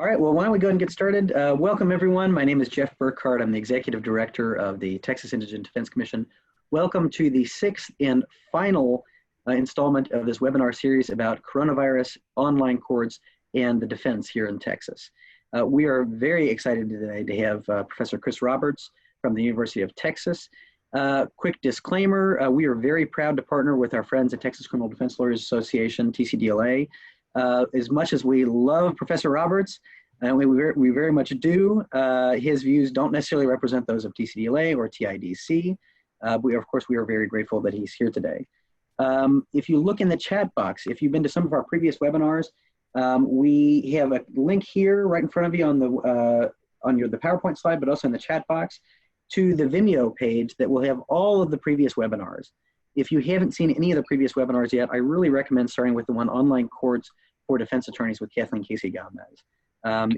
All right, well, why don't we go ahead and get started? Welcome, everyone. My name is Jeff Burkhardt. I'm the Executive Director of the Texas Indigent Defense Commission. Welcome to the sixth and final installment of this webinar series about coronavirus, online courts, and the defense here in Texas. We are very excited today to have Professor Chris Roberts from the University of Texas. Quick disclaimer, we are very proud to partner with our friends at Texas Criminal Defense Lawyers Association, TCDLA. As much as we love Professor Roberts, and we very much do, his views don't necessarily represent those of TCDLA or TIDC. Of course, we are very grateful that he's here today. If you look in the chat box, if you've been to some of our previous webinars, we have a link here right in front of you on the PowerPoint slide, but also in the chat box, to the Vimeo page that will have all of the previous webinars. If you haven't seen any of the previous webinars yet, I really recommend starting with the one Online Courts for Defense Attorneys with Kathleen Casey-Gomez.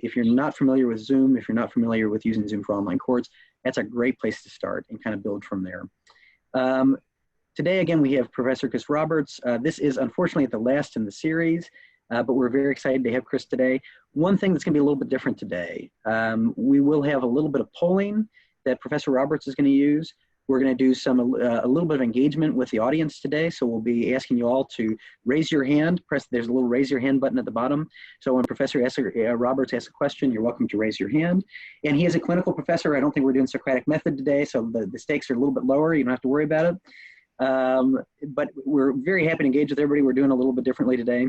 If you're not familiar with Zoom, if you're not familiar with using Zoom for online courts, that's a great place to start and kind of build from there. Today, again, we have Professor Chris Roberts. This is unfortunately the last in the series, but we're very excited to have Chris today. One thing that's going to be a little bit different today, we will have a little bit of polling that Professor Roberts is going to use. We're going to do a little bit of engagement with the audience today. So we'll be asking you all to raise your hand. There's a little raise your hand button at the bottom. So when Professor Roberts asks a question, you're welcome to raise your hand. And he is a clinical professor. I don't think we're doing Socratic method today, so the stakes are a little bit lower. You don't have to worry about it. But we're very happy to engage with everybody. We're doing a little bit differently today.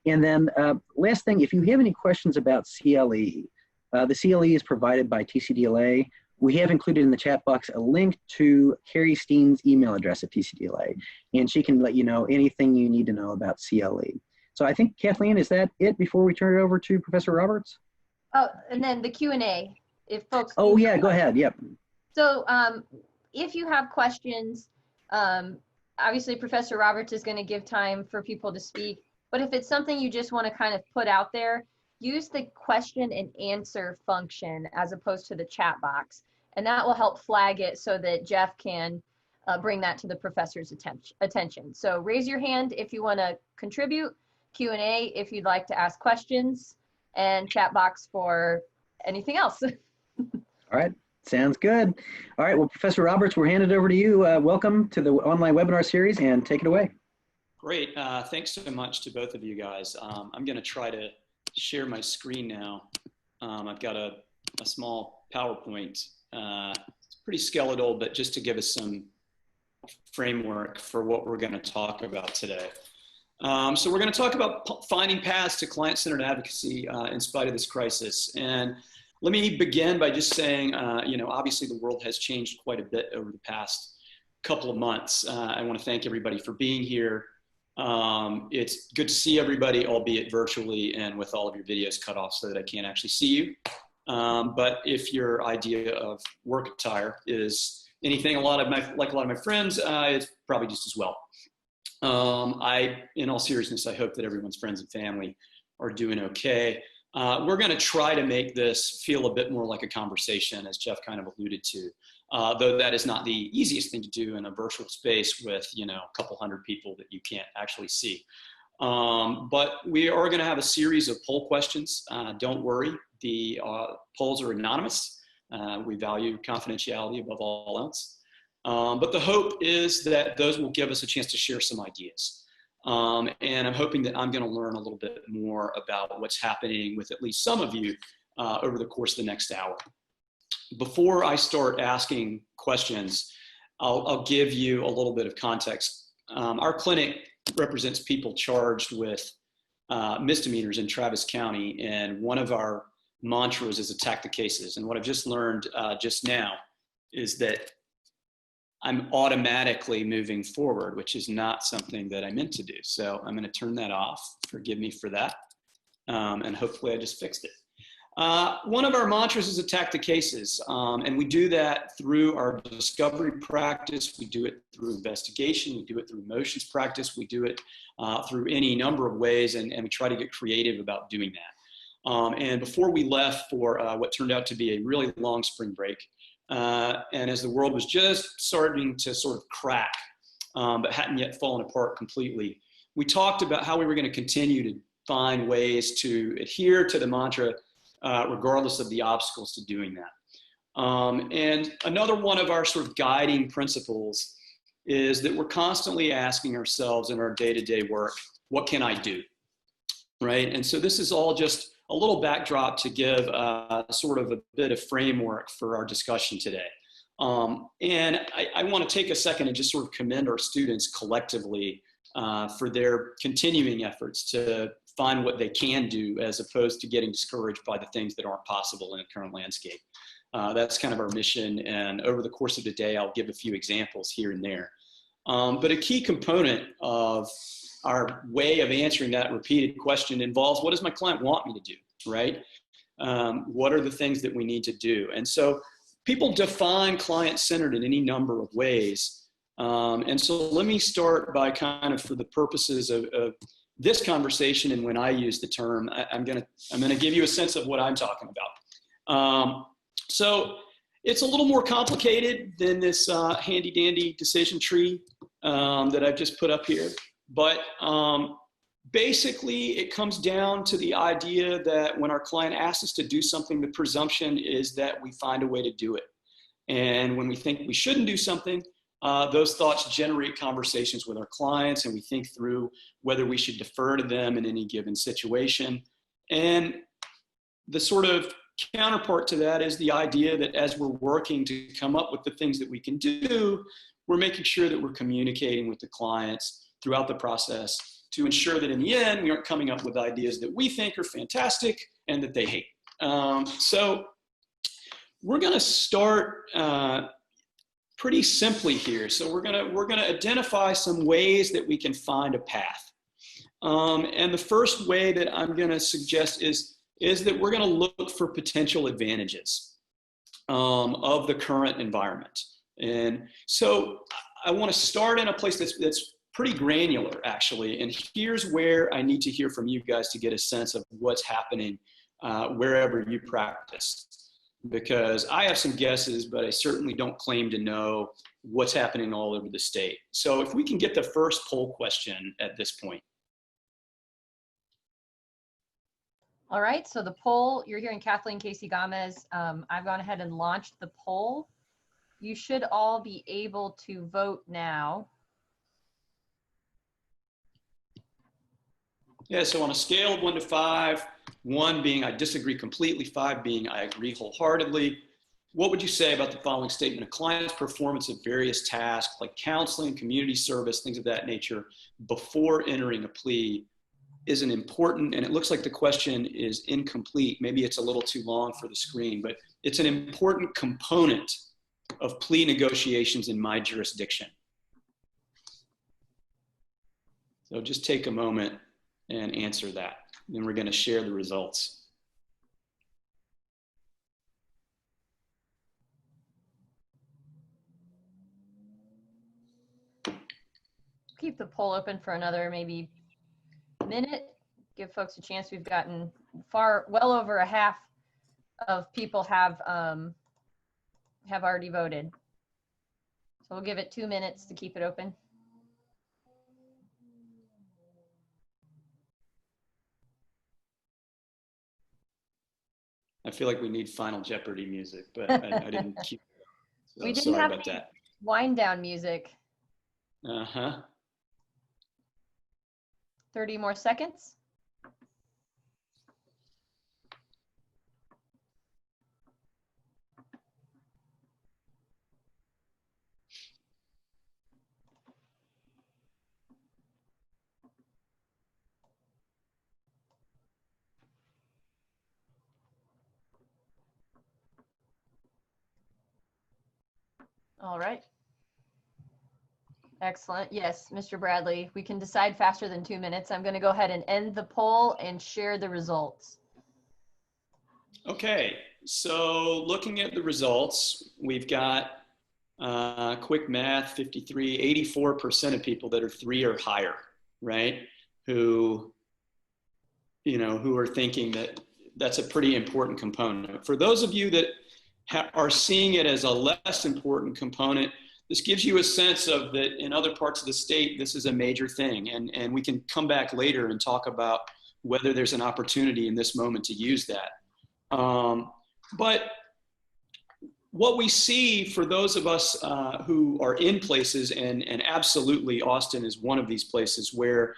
And then last thing, if you have any questions about CLE, the CLE is provided by TCDLA. We have included in the chat box a link to Carrie Steen's email address at TCDLA, and she can let you know anything you need to know about CLE. So I think, Kathleen, is that it before we turn it over to Professor Roberts? Oh, and then the Q&A, if folks— Oh yeah, go ahead, yep. So if you have questions, obviously Professor Roberts is going to give time for people to speak, but if it's something you just want to kind of put out there, use the question and answer function as opposed to the chat box. And that will help flag it so that Jeff can bring that to the professor's attention. So raise your hand if you want to contribute, Q&A if you'd like to ask questions, and chat box for anything else. All right, sounds good. All right, well, Professor Roberts, we're handed over to you. Welcome to the online webinar series, and take it away. Great, thanks so much to both of you guys. I'm gonna try to share my screen now. I've got a small PowerPoint. It's pretty skeletal, but just to give us some framework for what we're going to talk about today. So we're going to talk about finding paths to client-centered advocacy in spite of this crisis. And let me begin by just saying, obviously the world has changed quite a bit over the past couple of months. I want to thank everybody for being here. It's good to see everybody, albeit virtually and with all of your videos cut off so that I can't actually see you. But if your idea of work attire is anything like a lot of my friends, it's probably just as well. In all seriousness, I hope that everyone's friends and family are doing okay. We're going to try to make this feel a bit more like a conversation, as Jeff kind of alluded to. Though that is not the easiest thing to do in a virtual space with, a couple hundred people that you can't actually see. But we are going to have a series of poll questions. Don't worry, the polls are anonymous. We value confidentiality above all else. But the hope is that those will give us a chance to share some ideas. And I'm hoping that I'm going to learn a little bit more about what's happening with at least some of you over the course of the next hour. Before I start asking questions, I'll give you a little bit of context. Our clinic represents people charged with misdemeanors in Travis County, and one of our mantras is attack the cases. And what I've just learned just now is that I'm automatically moving forward, which is not something that I meant to do. So I'm going to turn that off. Forgive me for that. And hopefully I just fixed it. One of our mantras is attack the cases. And we do that through our discovery practice. We do it through investigation. We do it through motions practice. We do it through any number of ways. And we try to get creative about doing that. And before we left for what turned out to be a really long spring break, and as the world was just starting to sort of crack, but hadn't yet fallen apart completely, we talked about how we were going to continue to find ways to adhere to the mantra regardless of the obstacles to doing that. And another one of our sort of guiding principles is that we're constantly asking ourselves in our day-to-day work, what can I do, right? And so this is all just a little backdrop to give sort of a bit of framework for our discussion today. And I want to take a second and just sort of commend our students collectively for their continuing efforts to find what they can do as opposed to getting discouraged by the things that aren't possible in the current landscape. That's kind of our mission, and over the course of the day, I'll give a few examples here and there. But a key component of our way of answering that repeated question involves, what does my client want me to do, right? What are the things that we need to do? And so people define client-centered in any number of ways. And so let me start by kind of, for the purposes of this conversation and when I use the term, I'm gonna give you a sense of what I'm talking about. So it's a little more complicated than this handy dandy decision tree that I've just put up here. But basically it comes down to the idea that when our client asks us to do something, the presumption is that we find a way to do it. And when we think we shouldn't do something, those thoughts generate conversations with our clients, and we think through whether we should defer to them in any given situation. And the sort of counterpart to that is the idea that as we're working to come up with the things that we can do, we're making sure that we're communicating with the clients throughout the process to ensure that in the end, we aren't coming up with ideas that we think are fantastic and that they hate. So we're gonna start pretty simply here. So we're gonna identify some ways that we can find a path. And the first way that I'm gonna suggest is that we're gonna look for potential advantages of the current environment. And so I wanna start in a place that's pretty granular, actually. And here's where I need to hear from you guys to get a sense of what's happening wherever you practice. Because I have some guesses, but I certainly don't claim to know what's happening all over the state. So if we can get the first poll question at this point. All right, so the poll, you're hearing Kathleen Casey Gomez. I've gone ahead and launched the poll. You should all be able to vote now. Yeah, so on a scale of 1 to 5, 1 being I disagree completely, 5 being I agree wholeheartedly, what would you say about the following statement? A client's performance of various tasks like counseling, community service, things of that nature, before entering a plea is an important, and it looks like the question is incomplete. Maybe it's a little too long for the screen, but it's an important component of plea negotiations in my jurisdiction. So just take a moment and answer that. Then we're going to share the results. Keep the poll open for another maybe minute. Give folks a chance. We've gotten well over a half of people have already voted. So we'll give it 2 minutes to keep it open. I feel like we need Final Jeopardy music, but I didn't keep it. So we didn't sorry have about that. Wind down music. 30 more seconds. All right. Excellent. Yes, Mr. Bradley, we can decide faster than 2 minutes. I'm going to go ahead and end the poll and share the results. Okay, so looking at the results, we've got quick math, 53, 84% of people that are 3 or higher, right? Who are thinking that that's a pretty important component. For those of you that are seeing it as a less important component, this gives you a sense of that in other parts of the state, this is a major thing. And we can come back later and talk about whether there's an opportunity in this moment to use that. But what we see for those of us who are in places, and absolutely Austin is one of these places where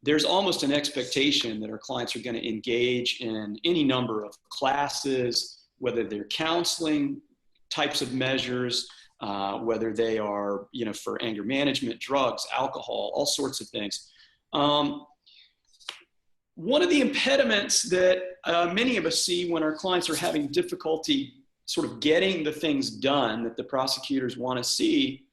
there's almost an expectation that our clients are going to engage in any number of classes, whether they're counseling types of measures, whether they are, for anger management, drugs, alcohol, all sorts of things. One of the impediments that many of us see when our clients are having difficulty sort of getting the things done that the prosecutors want to see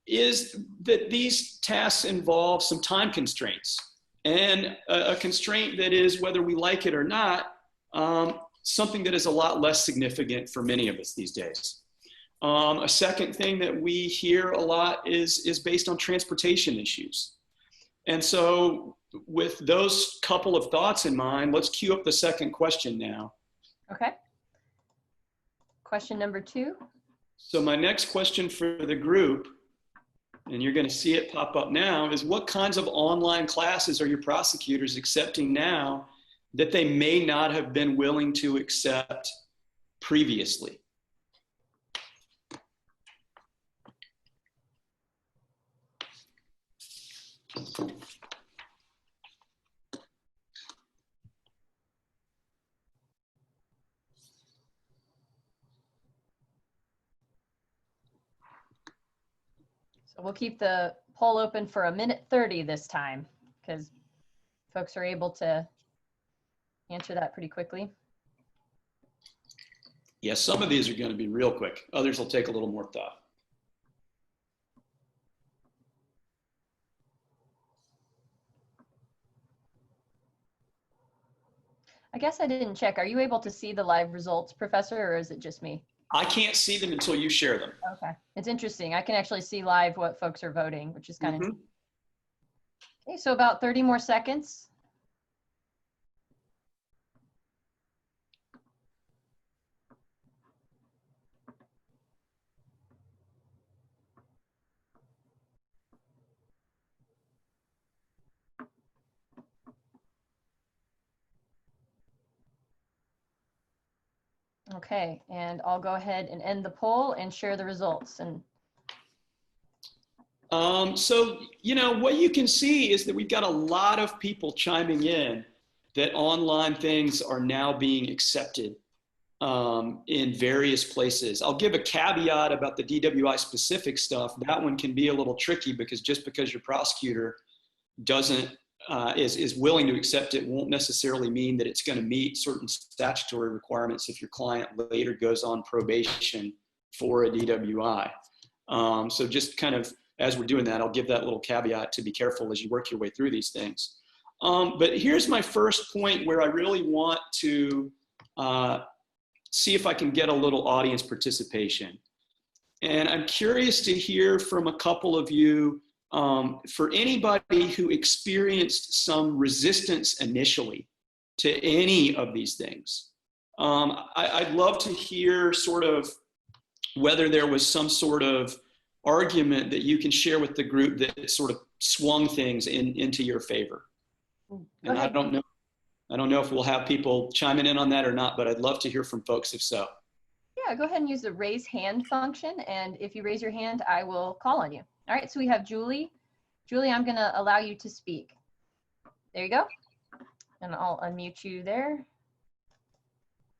is that these tasks involve some time constraints, and a constraint that is, whether we like it or not, something that is a lot less significant for many of us these days. A second thing that we hear a lot is based on transportation issues. And so with those couple of thoughts in mind, let's queue up the second question now. Okay. Question number 2. So my next question for the group, and you're going to see it pop up now, is what kinds of online classes are your prosecutors accepting now that they may not have been willing to accept previously? So we'll keep the poll open for 1:30 this time, because folks are able to answer that pretty quickly. Yes, some of these are going to be real quick. Others will take a little more thought. I guess I didn't check. Are you able to see the live results, Professor, or is it just me? I can't see them until you share them. Okay. It's interesting. I can actually see live what folks are voting, which is kind of... Okay, so about 30 more seconds. Okay, and I'll go ahead and end the poll and share the results. And so, what you can see is that we've got a lot of people chiming in that online things are now being accepted in various places. I'll give a caveat about the DWI specific stuff. That one can be a little tricky because just because your prosecutor is willing to accept it won't necessarily mean that it's going to meet certain statutory requirements if your client later goes on probation for a DWI. So just kind of as we're doing that, I'll give that little caveat to be careful as you work your way through these things. But here's my first point where I really want to see if I can get a little audience participation. And I'm curious to hear from a couple of you, for anybody who experienced some resistance initially to any of these things. I'd love to hear sort of whether there was some sort of argument that you can share with the group that sort of swung things into your favor. And I don't know if we'll have people chiming in on that or not, but I'd love to hear from folks if so. yeah, go ahead and use the raise hand function. And if you raise your hand, I will call on you. All right, so we have Julie. Julie, I'm gonna allow you to speak. There you go. And I'll unmute you there.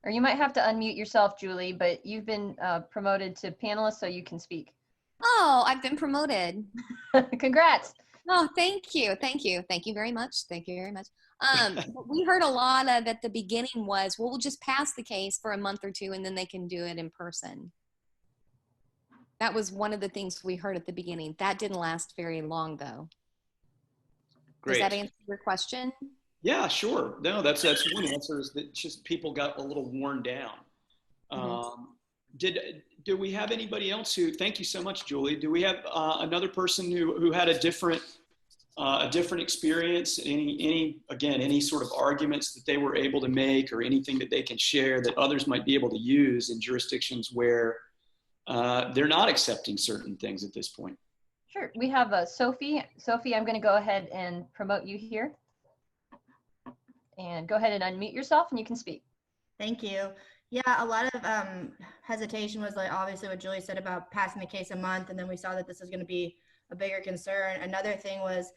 Or you might have to unmute yourself, Julie, but you've been promoted to panelist, so you can speak. Oh, I've been promoted. Congrats. Oh, thank you. Thank you. Thank you very much. Thank you very much. What we heard a lot of at the beginning was, well, we'll just pass the case for a month or two and then they can do it in person. That was one of the things we heard at the beginning. That didn't last very long though. Great. Does that answer your question? Yeah, sure. No, that's one answer is that just people got a little worn down. Do we have anybody else who, thank you so much, Julie. Do we have another person who had a different experience? Any sort of arguments that they were able to make or anything that they can share that others might be able to use in jurisdictions where they're not accepting certain things at this point? Sure, we have Sophie. Sophie, I'm gonna go ahead and promote you here. And go ahead and unmute yourself and you can speak. Thank you. Yeah, a lot of hesitation was like obviously what Julie said about passing the case a month, and then we saw that this was going to be a bigger concern. Another thing was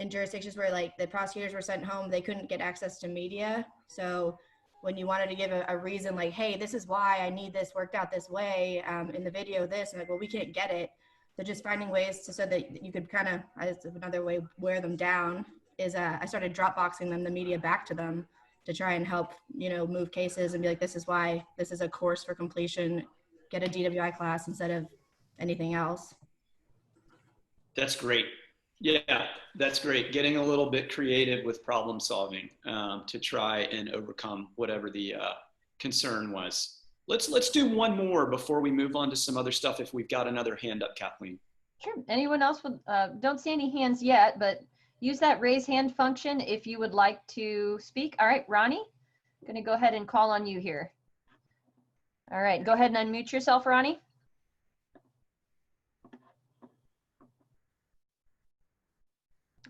in jurisdictions where like the prosecutors were sent home, they couldn't get access to media. So when you wanted to give a reason like, hey, this is why I need this worked out this way in the video, this, and like, well, we can't get it. So just finding ways to so that you could kind of, another way, wear them down is I started Dropboxing them the media back to them to try and help, move cases and be like, this is why this is a course for completion, get a DWI class instead of anything else. That's great. Yeah, that's great. Getting a little bit creative with problem solving to try and overcome whatever the concern was. Let's do one more before we move on to some other stuff if we've got another hand up, Kathleen. Sure. Anyone else would, don't see any hands yet, but use that raise hand function if you would like to speak. All right, Ronnie, I'm going to go ahead and call on you here. All right, go ahead and unmute yourself, Ronnie.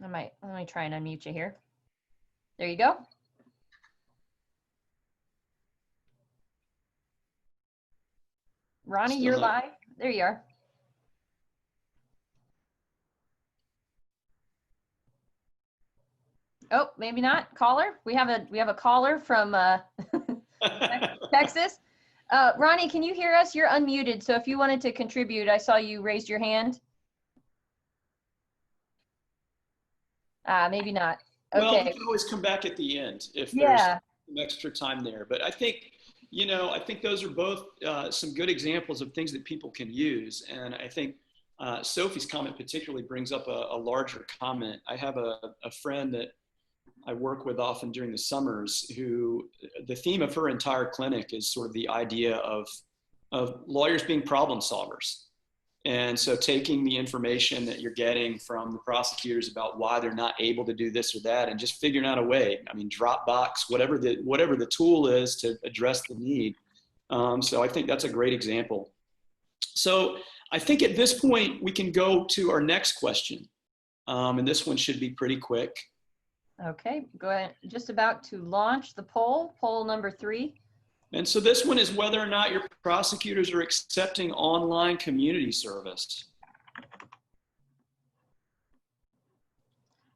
Let me try and unmute you here. There you go. Ronnie, you're live. There you are. Oh, maybe not. Caller. We have a caller from Texas. Ronnie, can you hear us? You're unmuted. So if you wanted to contribute, I saw you raised your hand. Maybe not. Okay. Well, we can always come back at the end if there's some extra time there. But I think, I think those are both some good examples of things that people can use. And I think Sophie's comment particularly brings up a larger comment. I have a friend that I work with often during the summers who the theme of her entire clinic is sort of the idea of lawyers being problem solvers. And so taking the information that you're getting from the prosecutors about why they're not able to do this or that and just figuring out a way, I mean, Dropbox, whatever the tool is to address the need. So I think that's a great example. So I think at this point we can go to our next question. And this one should be pretty quick. Okay, go ahead. Just about to launch the poll number 3. And so this one is whether or not your prosecutors are accepting online community service.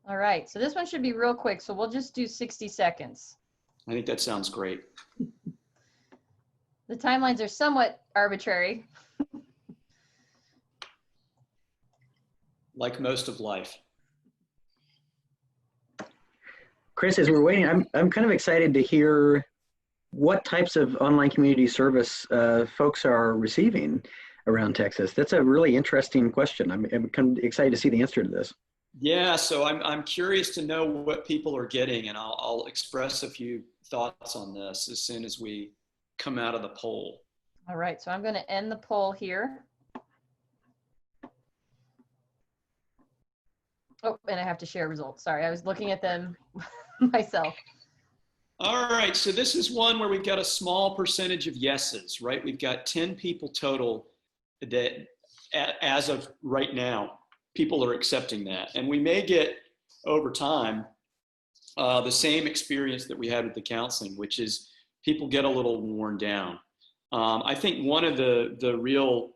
All right, so this one should be real quick, so we'll just do 60 seconds. I think that sounds great. The timelines are somewhat arbitrary. Like most of life. Chris, as we're waiting, I'm kind of excited to hear what types of online community service folks are receiving around Texas. That's a really interesting question. I'm kind of excited to see the answer to this. Yeah, so I'm curious to know what people are getting, and I'll express a few thoughts on this as soon as we come out of the poll. All right, so I'm going to end the poll here. Oh, and I have to share results. Sorry, I was looking at them myself. All right, so this is one where we've got a small percentage of yeses, right? We've got 10 people total that, as of right now, people are accepting that. And we may get, over time, the same experience that we had with the counseling, which is people get a little worn down. I think one of the real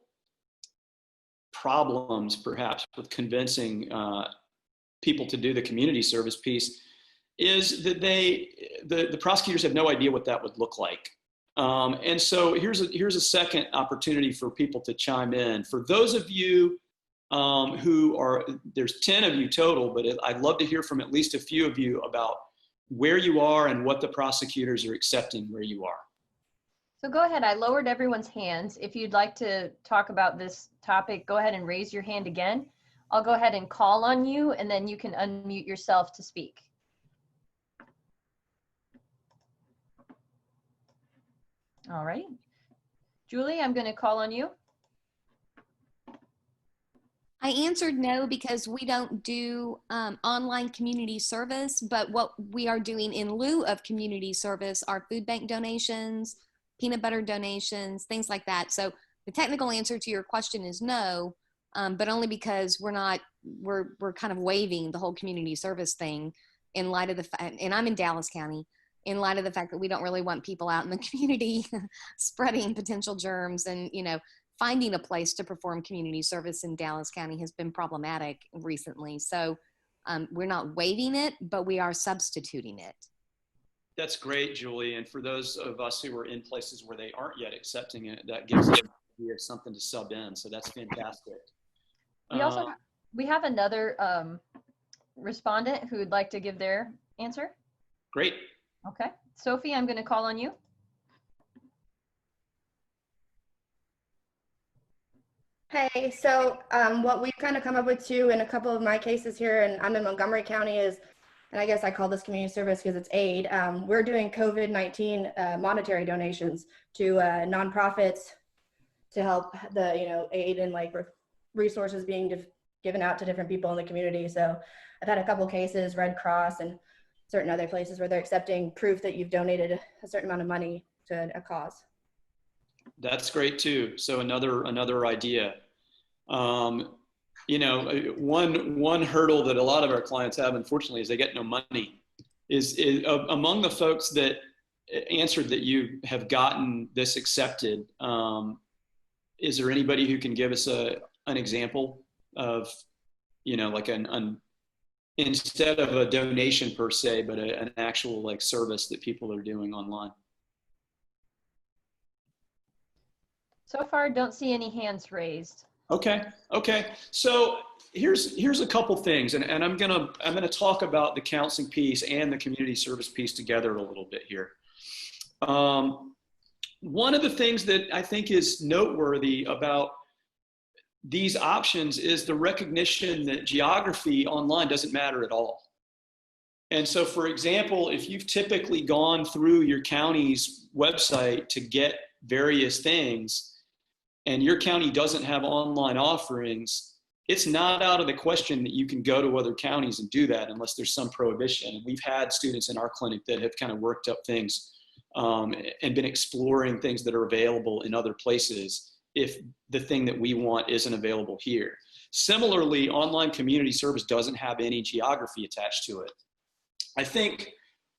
problems, perhaps, with convincing people to do the community service piece is that the prosecutors have no idea what that would look like. And so here's a second opportunity for people to chime in. For those of you there's 10 of you total, but I'd love to hear from at least a few of you about where you are and what the prosecutors are accepting where you are. So go ahead, I lowered everyone's hands. If you'd like to talk about this topic, go ahead and raise your hand again. I'll go ahead and call on you, and then you can unmute yourself to speak. All right. Julie, I'm going to call on you. I answered no because we don't do online community service, but what we are doing in lieu of community service are food bank donations, peanut butter donations, things like that. So the technical answer to your question is no, but only because we're kind of waiving the whole community service thing in light of the fact, and I'm in Dallas County, in light of the fact that we don't really want people out in the community spreading potential germs, and, you know, finding a place to perform community service in Dallas County has been problematic recently. So we're not waiving it, but we are substituting it. That's great, Julie. And for those of us who are in places where they aren't yet accepting it, that gives us something to sub in. So that's fantastic. We have another respondent who would like to give their answer. Great. Okay. Sophie, I'm going to call on you. Hey, so what we've kind of come up with too in a couple of my cases here, and I'm in Montgomery County, is, and I guess I call this community service because it's aid. We're doing COVID-19 monetary donations to nonprofits to help the, you know, aid and like resources being given out to different people in the community. So I've had a couple cases, Red Cross and certain other places, where they're accepting proof that you've donated a certain amount of money to a cause. That's great too. So another idea. You know, one hurdle that a lot of our clients have, unfortunately, is they get no money. Is among the folks that answered that you have gotten this accepted, is there anybody who can give us an example of, you know, like instead of a donation per se, but an actual like service that people are doing online? So far, don't see any hands raised. Okay. So here's a couple things, and I'm gonna talk about the counseling piece and the community service piece together a little bit here. One of the things that I think is noteworthy about these options is the recognition that geography online doesn't matter at all. And so, for example, if you've typically gone through your county's website to get various things, and your county doesn't have online offerings, it's not out of the question that you can go to other counties and do that unless there's some prohibition. And we've had students in our clinic that have kind of worked up things and been exploring things that are available in other places if the thing that we want isn't available here. Similarly, online community service doesn't have any geography attached to it. I think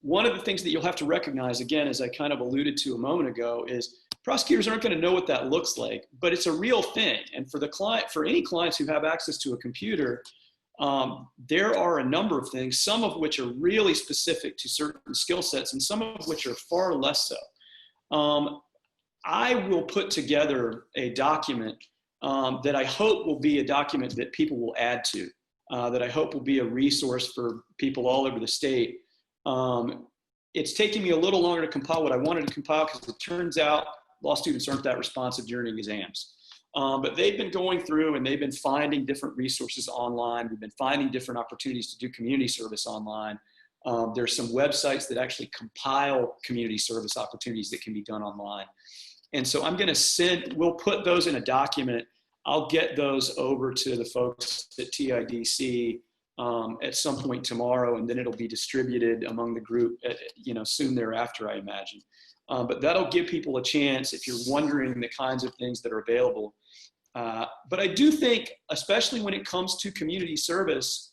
one of the things that you'll have to recognize, again, as I kind of alluded to a moment ago, is prosecutors aren't going to know what that looks like, but it's a real thing. And for any clients who have access to a computer, there are a number of things, some of which are really specific to certain skill sets and some of which are far less so. I will put together a document that I hope will be a document that people will add to, that I hope will be a resource for people all over the state. It's taking me a little longer to compile what I wanted to compile because it turns out law students aren't that responsive during exams. But they've been going through and they've been finding different resources online. We've been finding different opportunities to do community service online. There's some websites that actually compile community service opportunities that can be done online. And so we'll put those in a document. I'll get those over to the folks at TIDC at some point tomorrow, and then it'll be distributed among the group, soon thereafter, I imagine. But that'll give people a chance if you're wondering the kinds of things that are available. But I do think, especially when it comes to community service,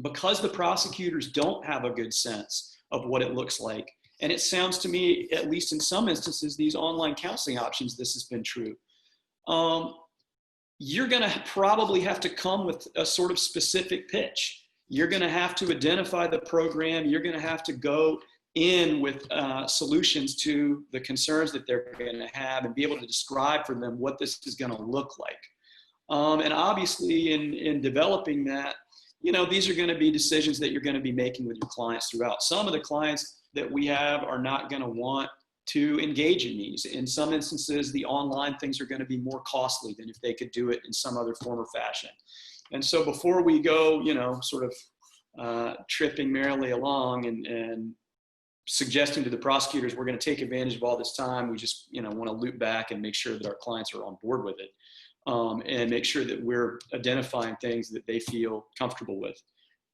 because the prosecutors don't have a good sense of what it looks like, and it sounds to me, at least in some instances, these online counseling options, this has been true. You're going to probably have to come with a sort of specific pitch. You're going to have to identify the program. You're going to have to go in with solutions to the concerns that they're going to have and be able to describe for them what this is going to look like. And obviously in developing that, these are going to be decisions that you're going to be making with your clients throughout. Some of the clients that we have are not going to want to engage in these. In some instances, the online things are going to be more costly than if they could do it in some other form or fashion. And so before we go, tripping merrily along and suggesting to the prosecutors, we're going to take advantage of all this time, we just, want to loop back and make sure that our clients are on board with it, and make sure that we're identifying things that they feel comfortable with.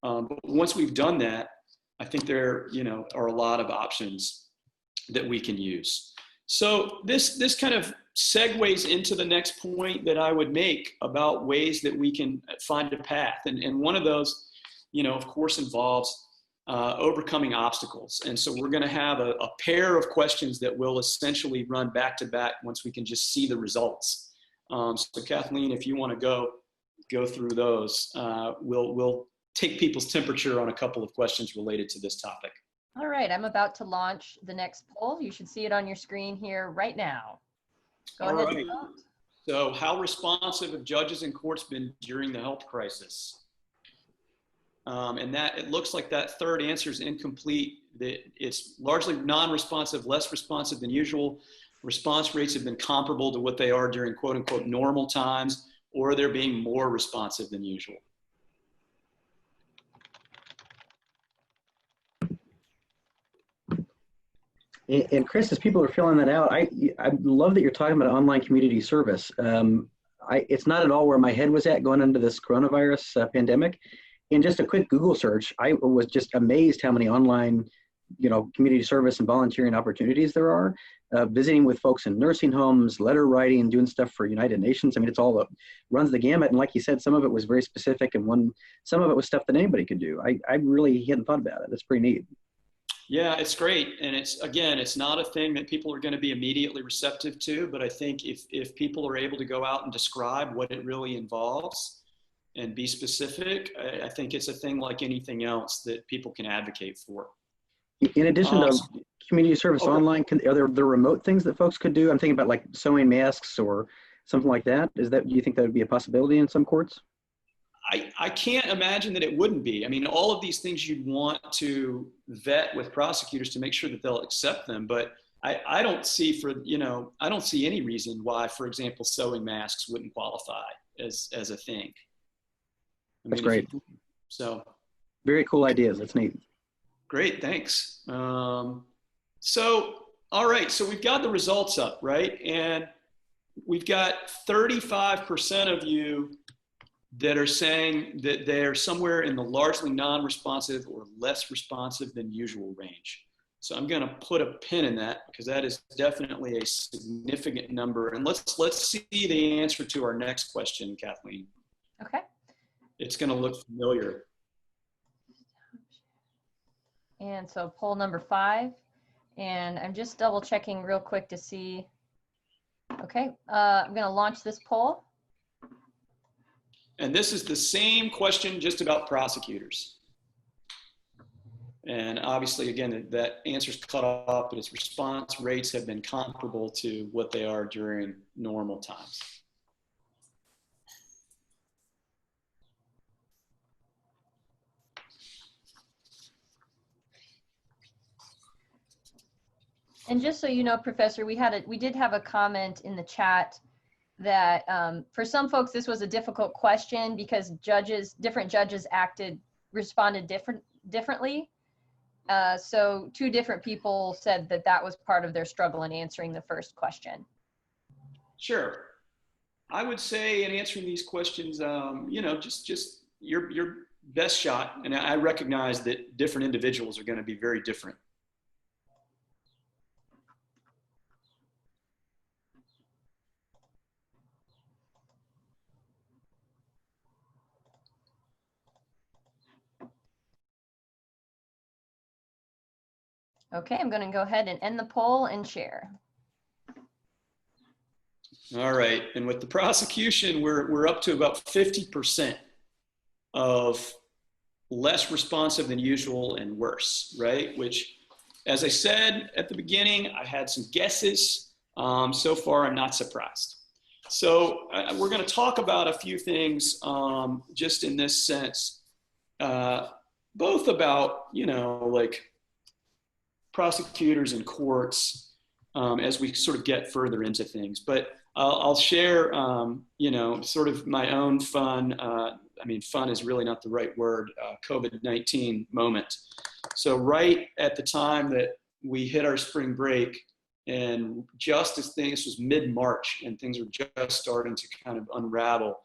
But once we've done that, I think there, are a lot of options that we can use. So this kind of segues into the next point that I would make about ways that we can find a path. And one of those, of course, involves overcoming obstacles. And so we're going to have a pair of questions that will essentially run back to back once we can just see the results. So Kathleen, if you want to go through those, we'll take people's temperature on a couple of questions related to this topic. All right, I'm about to launch the next poll. You should see it on your screen here right now. Go ahead. Right. So how responsive have judges and courts been during the health crisis? And that it looks like that third answer is incomplete. It's largely non-responsive, less responsive than usual. Response rates have been comparable to what they are during quote unquote normal times, or they're being more responsive than usual. And Chris, as people are filling that out, I love that you're talking about online community service. It's not at all where my head was at going into this coronavirus pandemic. In just a quick Google search, I was just amazed how many online, community service and volunteering opportunities there are. Visiting with folks in nursing homes, letter writing, doing stuff for United Nations. I mean, it's all runs the gamut. And like you said, some of it was very specific, and some of it was stuff that anybody could do. I really hadn't thought about it. That's pretty neat. Yeah, it's great. And it's not a thing that people are going to be immediately receptive to, but I think if people are able to go out and describe what it really involves and be specific, I think it's a thing like anything else that people can advocate for. In addition to community service online, are there remote things that folks could do? I'm thinking about like sewing masks or something like that. Do you think that would be a possibility in some courts? I can't imagine that it wouldn't be. I mean, all of these things you'd want to vet with prosecutors to make sure that they'll accept them. But I don't see I don't see any reason why, for example, sewing masks wouldn't qualify as a thing. That's great. So very cool ideas. That's neat. Great, thanks. So, all right, so we've got the results up, right? And we've got 35% of you that are saying that they're somewhere in the largely non-responsive or less responsive than usual range. So I'm gonna put a pin in that because that is definitely a significant number. And let's see the answer to our next question, Kathleen. Okay. It's gonna look familiar. And so poll number 5, and I'm just double checking real quick to see. Okay, I'm gonna launch this poll. And this is the same question just about prosecutors. And obviously, again, that answer's cut off, but its response rates have been comparable to what they are during normal times. And just so you know, Professor, we did have a comment in the chat that for some folks this was a difficult question because different judges responded differently. So 2 different people said that was part of their struggle in answering the first question. Sure. I would say in answering these questions, just your best shot. And I recognize that different individuals are going to be very different. Okay, I'm going to go ahead and end the poll and share. All right, and with the prosecution, we're up to about 50% of less responsive than usual and worse, right? Which, as I said at the beginning, I had some guesses. So far, I'm not surprised. So we're going to talk about a few things just in this sense, both about, like prosecutors and courts as we sort of get further into things. But I'll share, sort of my own fun. Fun is really not the right word, COVID-19 moment. So right at the time that we hit our spring break, and just as this was mid-March and things were just starting to kind of unravel.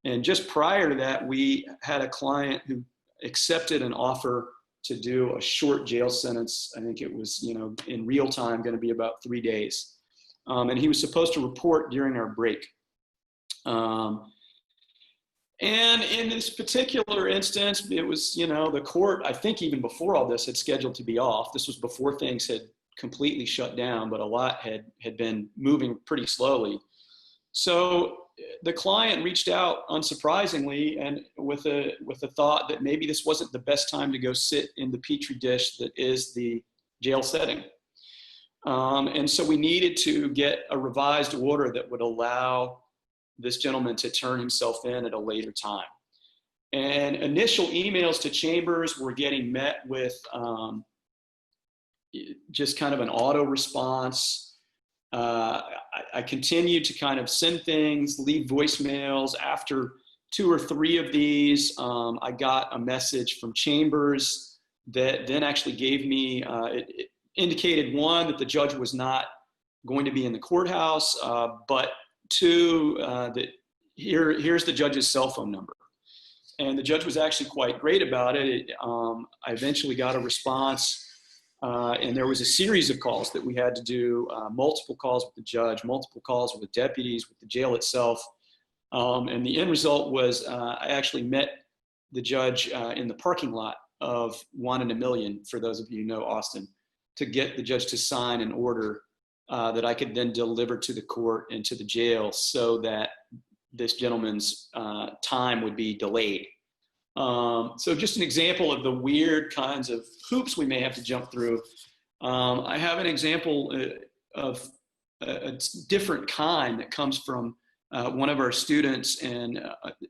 And just prior to that, we had a client who accepted an offer to do a short jail sentence. I think it was, in real time, going to be about 3 days. And he was supposed to report during our break. And in this particular instance, it was, the court, I think even before all this, had scheduled to be off. This was before things had completely shut down, but a lot had been moving pretty slowly. So the client reached out, unsurprisingly, and with a thought that maybe this wasn't the best time to go sit in the petri dish that is the jail setting. And so we needed to get a revised order that would allow this gentleman to turn himself in at a later time. And initial emails to Chambers were getting met with just kind of an auto response. I continued to kind of send things, leave voicemails. After 2 or 3 of these, I got a message from Chambers that then actually gave me, it indicated, 1, that the judge was not going to be in the courthouse, but 2, that here's the judge's cell phone number. And the judge was actually quite great about it. I eventually got a response, and there was a series of calls that we had to do, multiple calls with the judge, multiple calls with deputies, with the jail itself. And the end result was I actually met the judge in the parking lot of One in a Million, for those of you who know Austin, to get the judge to sign an order that I could then deliver to the court and to the jail so that this gentleman's time would be delayed. So just an example of the weird kinds of hoops we may have to jump through. I have an example of a different kind that comes from one of our students, and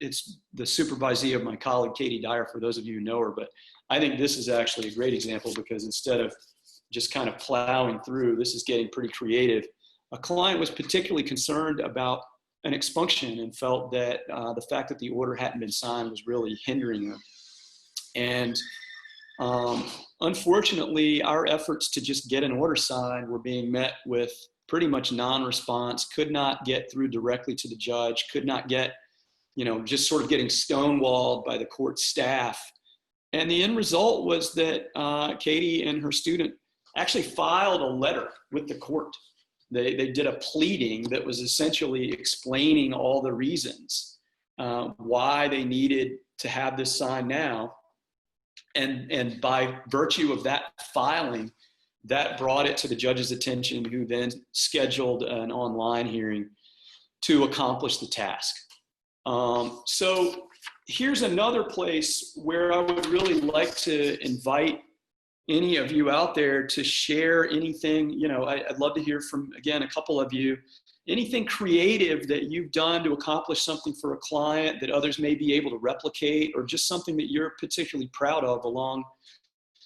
it's the supervisee of my colleague, Katie Dyer, for those of you who know her. But I think this is actually a great example because instead of just kind of plowing through, this is getting pretty creative. A client was particularly concerned about an expunction and felt that the fact that the order hadn't been signed was really hindering them. And unfortunately, our efforts to just get an order signed were being met with pretty much non-response, could not get through directly to the judge, could not get, just sort of getting stonewalled by the court staff. And the end result was that Katie and her student actually filed a letter with the court. They did a pleading that was essentially explaining all the reasons why they needed to have this signed now. And by virtue of that filing, that brought it to the judge's attention, who then scheduled an online hearing to accomplish the task. So here's another place where I would really like to invite any of you out there to share anything. I'd love to hear from, again, a couple of you, anything creative that you've done to accomplish something for a client that others may be able to replicate, or just something that you're particularly proud of along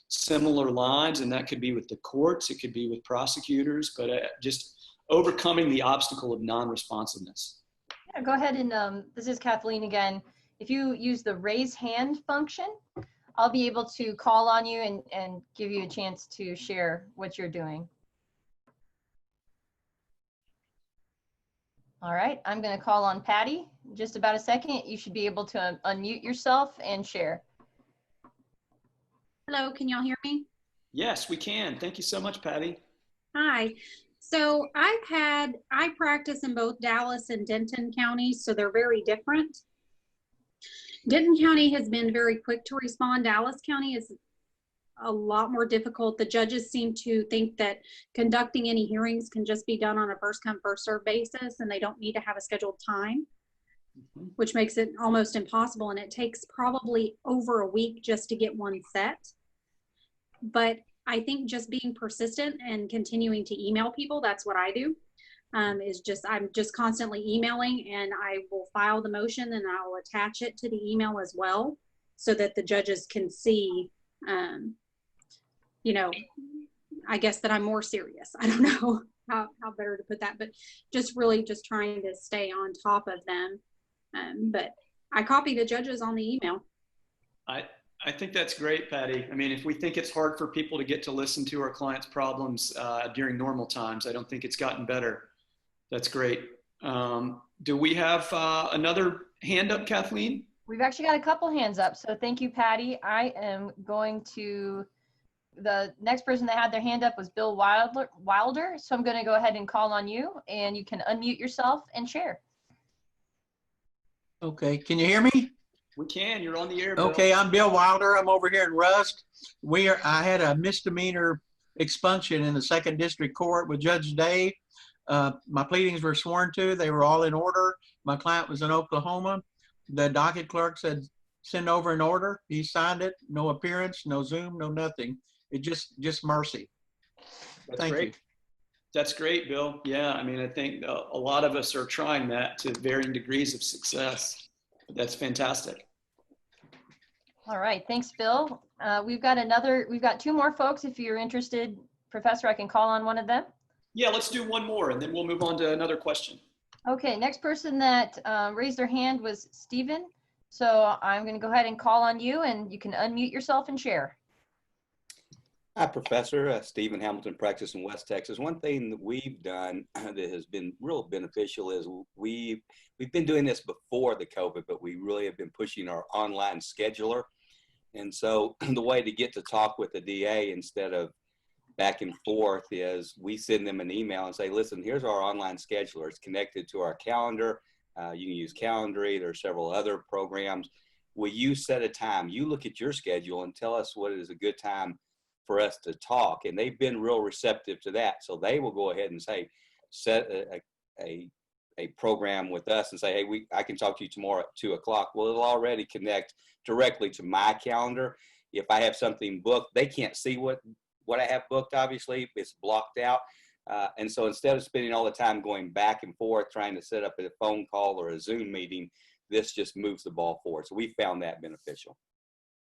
similar lines. And that could be with the courts, it could be with prosecutors, but just overcoming the obstacle of non-responsiveness. Yeah, go ahead and this is Kathleen again. If you use the raise hand function, I'll be able to call on you and give you a chance to share what you're doing. All right, I'm going to call on Patty. In just about a second, you should be able to unmute yourself and share. Hello, can y'all hear me? Yes, we can. Thank you so much, Patty. Hi. So I practice in both Dallas and Denton counties, so they're very different. Denton County has been very quick to respond. Dallas County is a lot more difficult. The judges seem to think that conducting any hearings can just be done on a first come, first served basis, and they don't need to have a scheduled time, which makes it almost impossible. And it takes probably over a week just to get one set. But I think just being persistent and continuing to email people, that's what I do. I'm just constantly emailing, and I will file the motion and I'll attach it to the email as well, so that the judges can see, I guess that I'm more serious. I don't know how better to put that, but just really just trying to stay on top of them. But I copy the judges on the email. I think that's great, Patty. I mean, if we think it's hard for people to get to listen to our clients' problems during normal times, I don't think it's gotten better. That's great. Do we have another hand up, Kathleen? We've actually got a couple hands up, so thank you, Patty. I am going to, the next person that had their hand up was Bill Wilder, so I'm going to go ahead and call on you, and you can unmute yourself and share. Okay, can you hear me? We can. You're on the air, Bill. Okay, I'm Bill Wilder. I'm over here in Rust. I had a misdemeanor expunction in the 2nd District Court with Judge Day. My pleadings were sworn to. They were all in order. My client was in Oklahoma. The docket clerk said, send over an order. He signed it. No appearance, no Zoom, no nothing. It just mercy. That's Thank great. you. That's great, Bill. Yeah, I mean, I think a lot of us are trying that to varying degrees of success. That's fantastic. All right, thanks, Bill. We've got 2 more folks. If you're interested, Professor, I can call on one of them. Yeah, let's do one more and then we'll move on to another question. Okay, next person that raised their hand was Stephen. So I'm going to go ahead and call on you, and you can unmute yourself and share. Hi, Professor. Stephen Hamilton, practice in West Texas. One thing that we've done that has been real beneficial is we've been doing this before the COVID, but we really have been pushing our online scheduler. And so the way to get to talk with the DA instead of back and forth is we send them an email and say, listen, here's our online scheduler. It's connected to our calendar. You can use Calendly. There are several other programs. Will you set a time? You look at your schedule and tell us what is a good time for us to talk. And they've been real receptive to that. So they will go ahead and say, set a program with us and say, hey, I can talk to you tomorrow at 2 o'clock. Well, it'll already connect directly to my calendar. If I have something booked, they can't see what I have booked, obviously. It's blocked out. And so instead of spending all the time going back and forth trying to set up a phone call or a Zoom meeting, this just moves the ball forward. So we found that beneficial.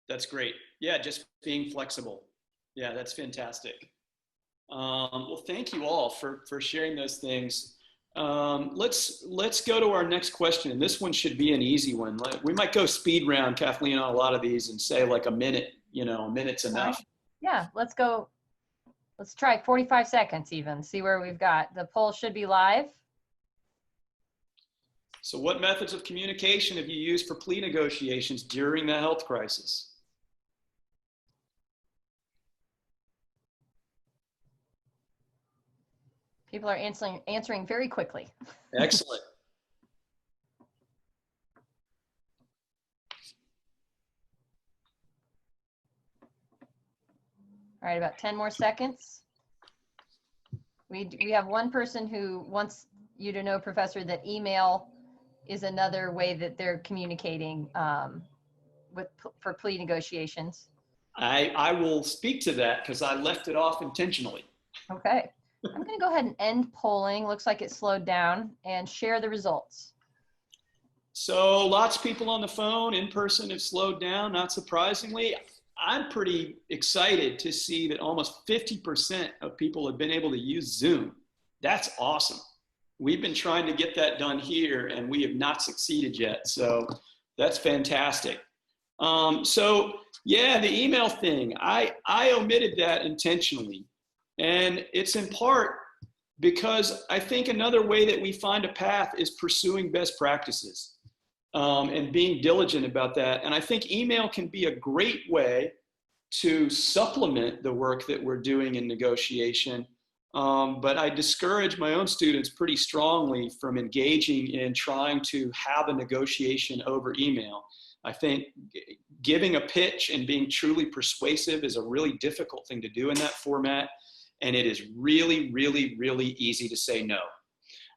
That's great. Yeah, just being flexible. Yeah, that's fantastic. Well, thank you all for sharing those things. Let's go to our next question. This one should be an easy one. We might go speed round, Kathleen, on a lot of these and say like a minute, a minute's enough. Yeah, let's go. Let's try 45 seconds even, see where we've got. The poll should be live. So what methods of communication have you used for plea negotiations during the health crisis? People are answering very quickly. Excellent. All right, about 10 more seconds. We have one person who wants you to know, Professor, that email is another way that they're communicating for plea negotiations. I will speak to that because I left it off intentionally. Okay. I'm going to go ahead and end polling. Looks like it slowed down, and share the results. So lots of people on the phone. In person have slowed down, not surprisingly. I'm pretty excited to see that almost 50% of people have been able to use Zoom. That's awesome. We've been trying to get that done here, and we have not succeeded yet. So that's fantastic. So yeah, the email thing, I omitted that intentionally. And it's in part because I think another way that we find a path is pursuing best practices and being diligent about that. And I think email can be a great way to supplement the work that we're doing in negotiation. But I discourage my own students pretty strongly from engaging in trying to have a negotiation over email. I think giving a pitch and being truly persuasive is a really difficult thing to do in that format. And it is really, really, really easy to say no.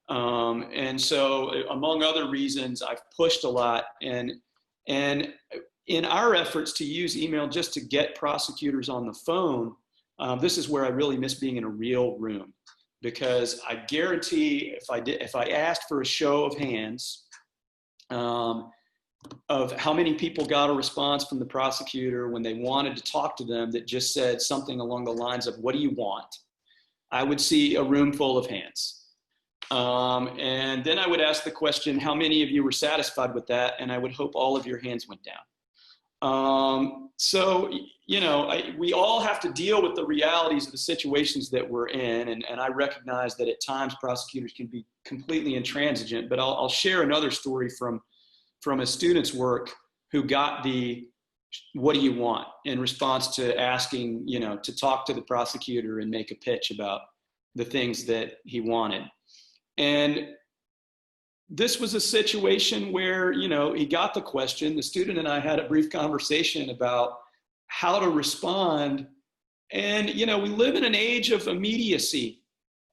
And so among other reasons, I've pushed a lot. And in our efforts to use email just to get prosecutors on the phone, this is where I really miss being in a real room. Because I guarantee if I asked for a show of hands of how many people got a response from the prosecutor when they wanted to talk to them that just said something along the lines of, what do you want? I would see a room full of hands. And then I would ask the question, how many of you were satisfied with that? And I would hope all of your hands went down. So, we all have to deal with the realities of the situations that we're in. And I recognize that at times prosecutors can be completely intransigent, but I'll share another story from a student's work who got the, what do you want, in response to asking, to talk to the prosecutor and make a pitch about the things that he wanted. And this was a situation where, you know, he got the question. The student and I had a brief conversation about how to respond. And, you know, we live in an age of immediacy.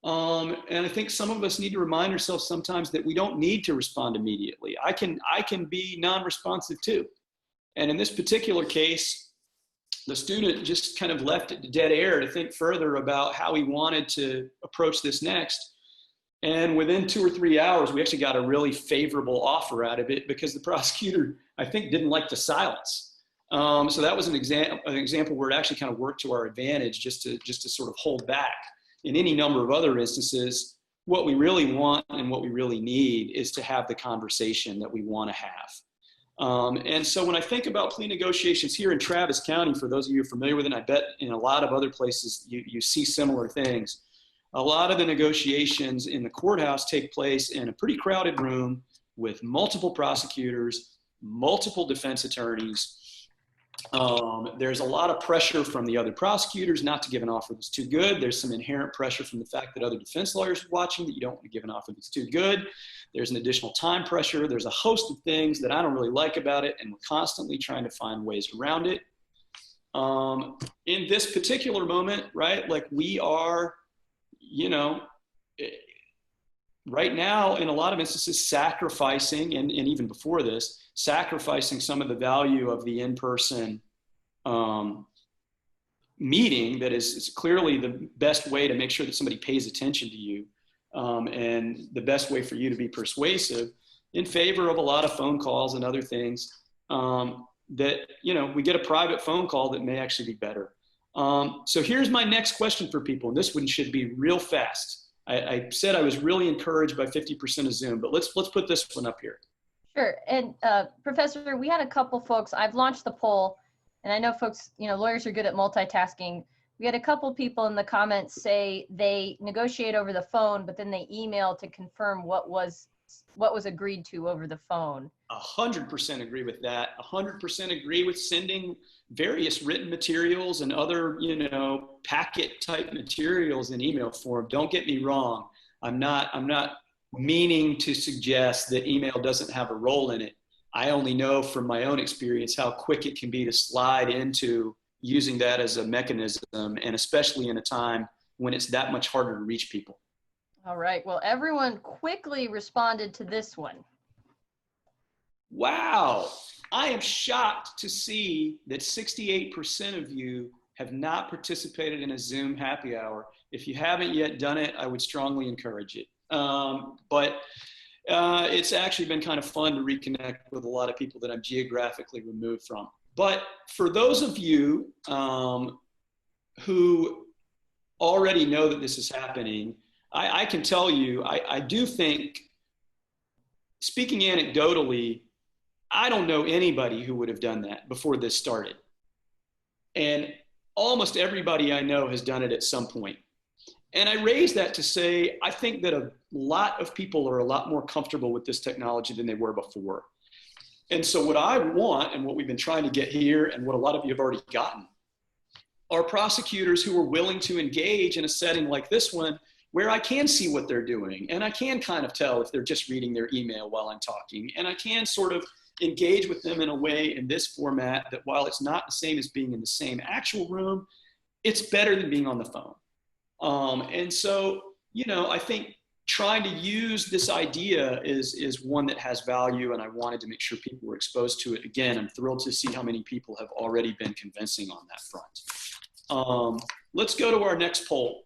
And I think some of us need to remind ourselves sometimes that we don't need to respond immediately. I can be non-responsive too. And in this particular case, the student just kind of left it to dead air to think further about how he wanted to approach this next. And within 2 or 3 hours, we actually got a really favorable offer out of it because the prosecutor, I think, didn't like the silence. So that was an example where it actually kind of worked to our advantage just to sort of hold back. In any number of other instances, what we really want and what we really need is to have the conversation that we want to have. And so when I think about plea negotiations here in Travis County, for those of you who are familiar with it, and I bet in a lot of other places you see similar things, a lot of the negotiations in the courthouse take place in a pretty crowded room with multiple prosecutors, multiple defense attorneys. There's a lot of pressure from the other prosecutors not to give an offer that's too good. There's some inherent pressure from the fact that other defense lawyers are watching that you don't want to give an offer that's too good. There's an additional time pressure. There's a host of things that I don't really like about it, and we're constantly trying to find ways around it. In this particular moment, right, like we are, you know, right now in a lot of instances sacrificing, and even before this, sacrificing some of the value of the in-person meeting that is clearly the best way to make sure that somebody pays attention to you, and the best way for you to be persuasive, in favor of a lot of phone calls and other things that, you know, we get a private phone call that may actually be better. So here's my next question for people, and this one should be real fast. I said I was really encouraged by 50% of Zoom, but let's put this one up here. Sure. And Professor, we had a couple folks, I've launched the poll, and I know folks, you know, lawyers are good at multitasking. We had a couple people in the comments say they negotiate over the phone, but then they email to confirm what was agreed to over the phone. 100% agree with that. 100% agree with sending various written materials and other, you know, packet type materials in email form. Don't get me wrong. I'm not meaning to suggest that email doesn't have a role in it. I only know from my own experience how quick it can be to slide into using that as a mechanism, and especially in a time when it's that much harder to reach people. All right. Well, everyone quickly responded to this one. Wow. I am shocked to see that 68% of you have not participated in a Zoom happy hour. If you haven't yet done it, I would strongly encourage it. But it's actually been kind of fun to reconnect with a lot of people that I'm geographically removed from. But for those of you who already know that this is happening, I can tell you, I do think, speaking anecdotally, I don't know anybody who would have done that before this started. And almost everybody I know has done it at some point. And I raise that to say, I think that a lot of people are a lot more comfortable with this technology than they were before. And so what I want, and what we've been trying to get here, and what a lot of you have already gotten, are prosecutors who are willing to engage in a setting like this one, where I can see what they're doing, and I can kind of tell if they're just reading their email while I'm talking, and I can sort of engage with them in a way in this format that, while it's not the same as being in the same actual room, it's better than being on the phone. And so, you know, I think trying to use this idea is one that has value, and I wanted to make sure people were exposed to it. Again, I'm thrilled to see how many people have already been convincing on that front. Let's go to our next poll.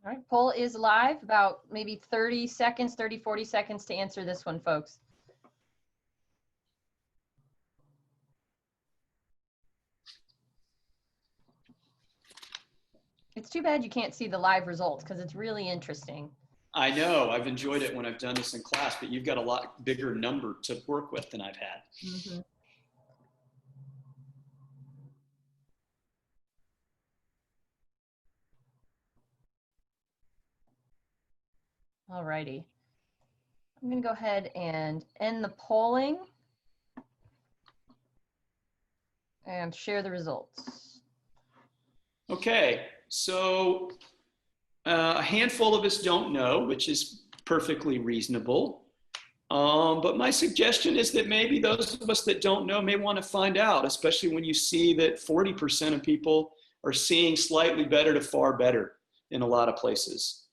All right, poll is live. About maybe 30 seconds, 30, 40 seconds to answer this one, folks. It's too bad you can't see the live results because it's really interesting. I know, I've enjoyed it when I've done this in class, but you've got a lot bigger number to work with than I've had. Mm-hmm. All righty. I'm going to go ahead and end the polling and share the results. Okay, so a handful of us don't know, which is perfectly reasonable. But my suggestion is that maybe those of us that don't know may want to find out, especially when you see that 40% of people are seeing slightly better to far better in a lot of places.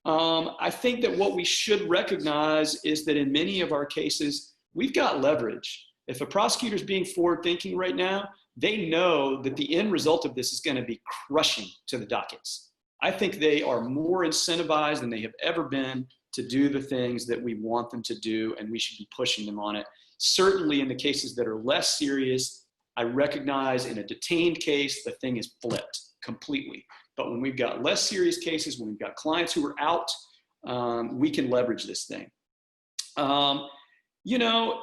I think that what we should recognize is that in many of our cases, we've got leverage. If a prosecutor is being forward thinking right now, they know that the end result of this is going to be crushing to the dockets. I think they are more incentivized than they have ever been to do the things that we want them to do, and we should be pushing them on it. Certainly in the cases that are less serious, I recognize in a detained case, the thing is flipped completely. But when we've got less serious cases, when we've got clients who are out, we can leverage this thing. You know,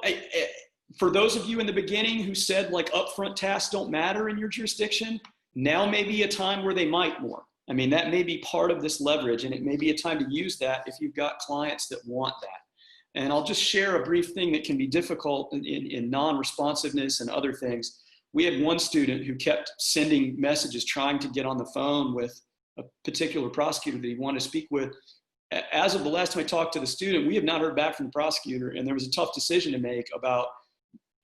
for those of you in the beginning who said like upfront tasks don't matter in your jurisdiction, now may be a time where they might more. I mean, that may be part of this leverage, and it may be a time to use that if you've got clients that want that. And I'll just share a brief thing that can be difficult in non-responsiveness and other things. We had one student who kept sending messages trying to get on the phone with a particular prosecutor that he wanted to speak with. As of the last time I talked to the student, we have not heard back from the prosecutor, and there was a tough decision to make about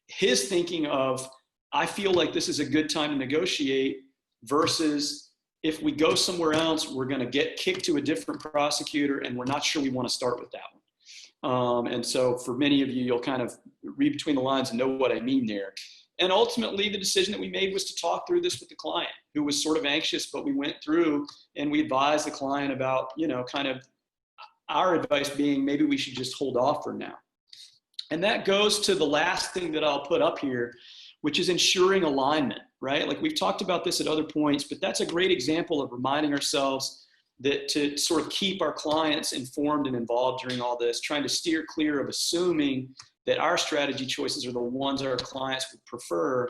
his thinking of, I feel like this is a good time to negotiate versus if we go somewhere else, we're going to get kicked to a different prosecutor, and we're not sure we want to start with that one. And so for many of you, you'll kind of read between the lines and know what I mean there. And ultimately, the decision that we made was to talk through this with the client, who was sort of anxious, but we went through and we advised the client about, you know, kind of our advice being maybe we should just hold off for now. And that goes to the last thing that I'll put up here, which is ensuring alignment, right? Like we've talked about this at other points, but that's a great example of reminding ourselves that to sort of keep our clients informed and involved during all this, trying to steer clear of assuming that our strategy choices are the ones our clients would prefer,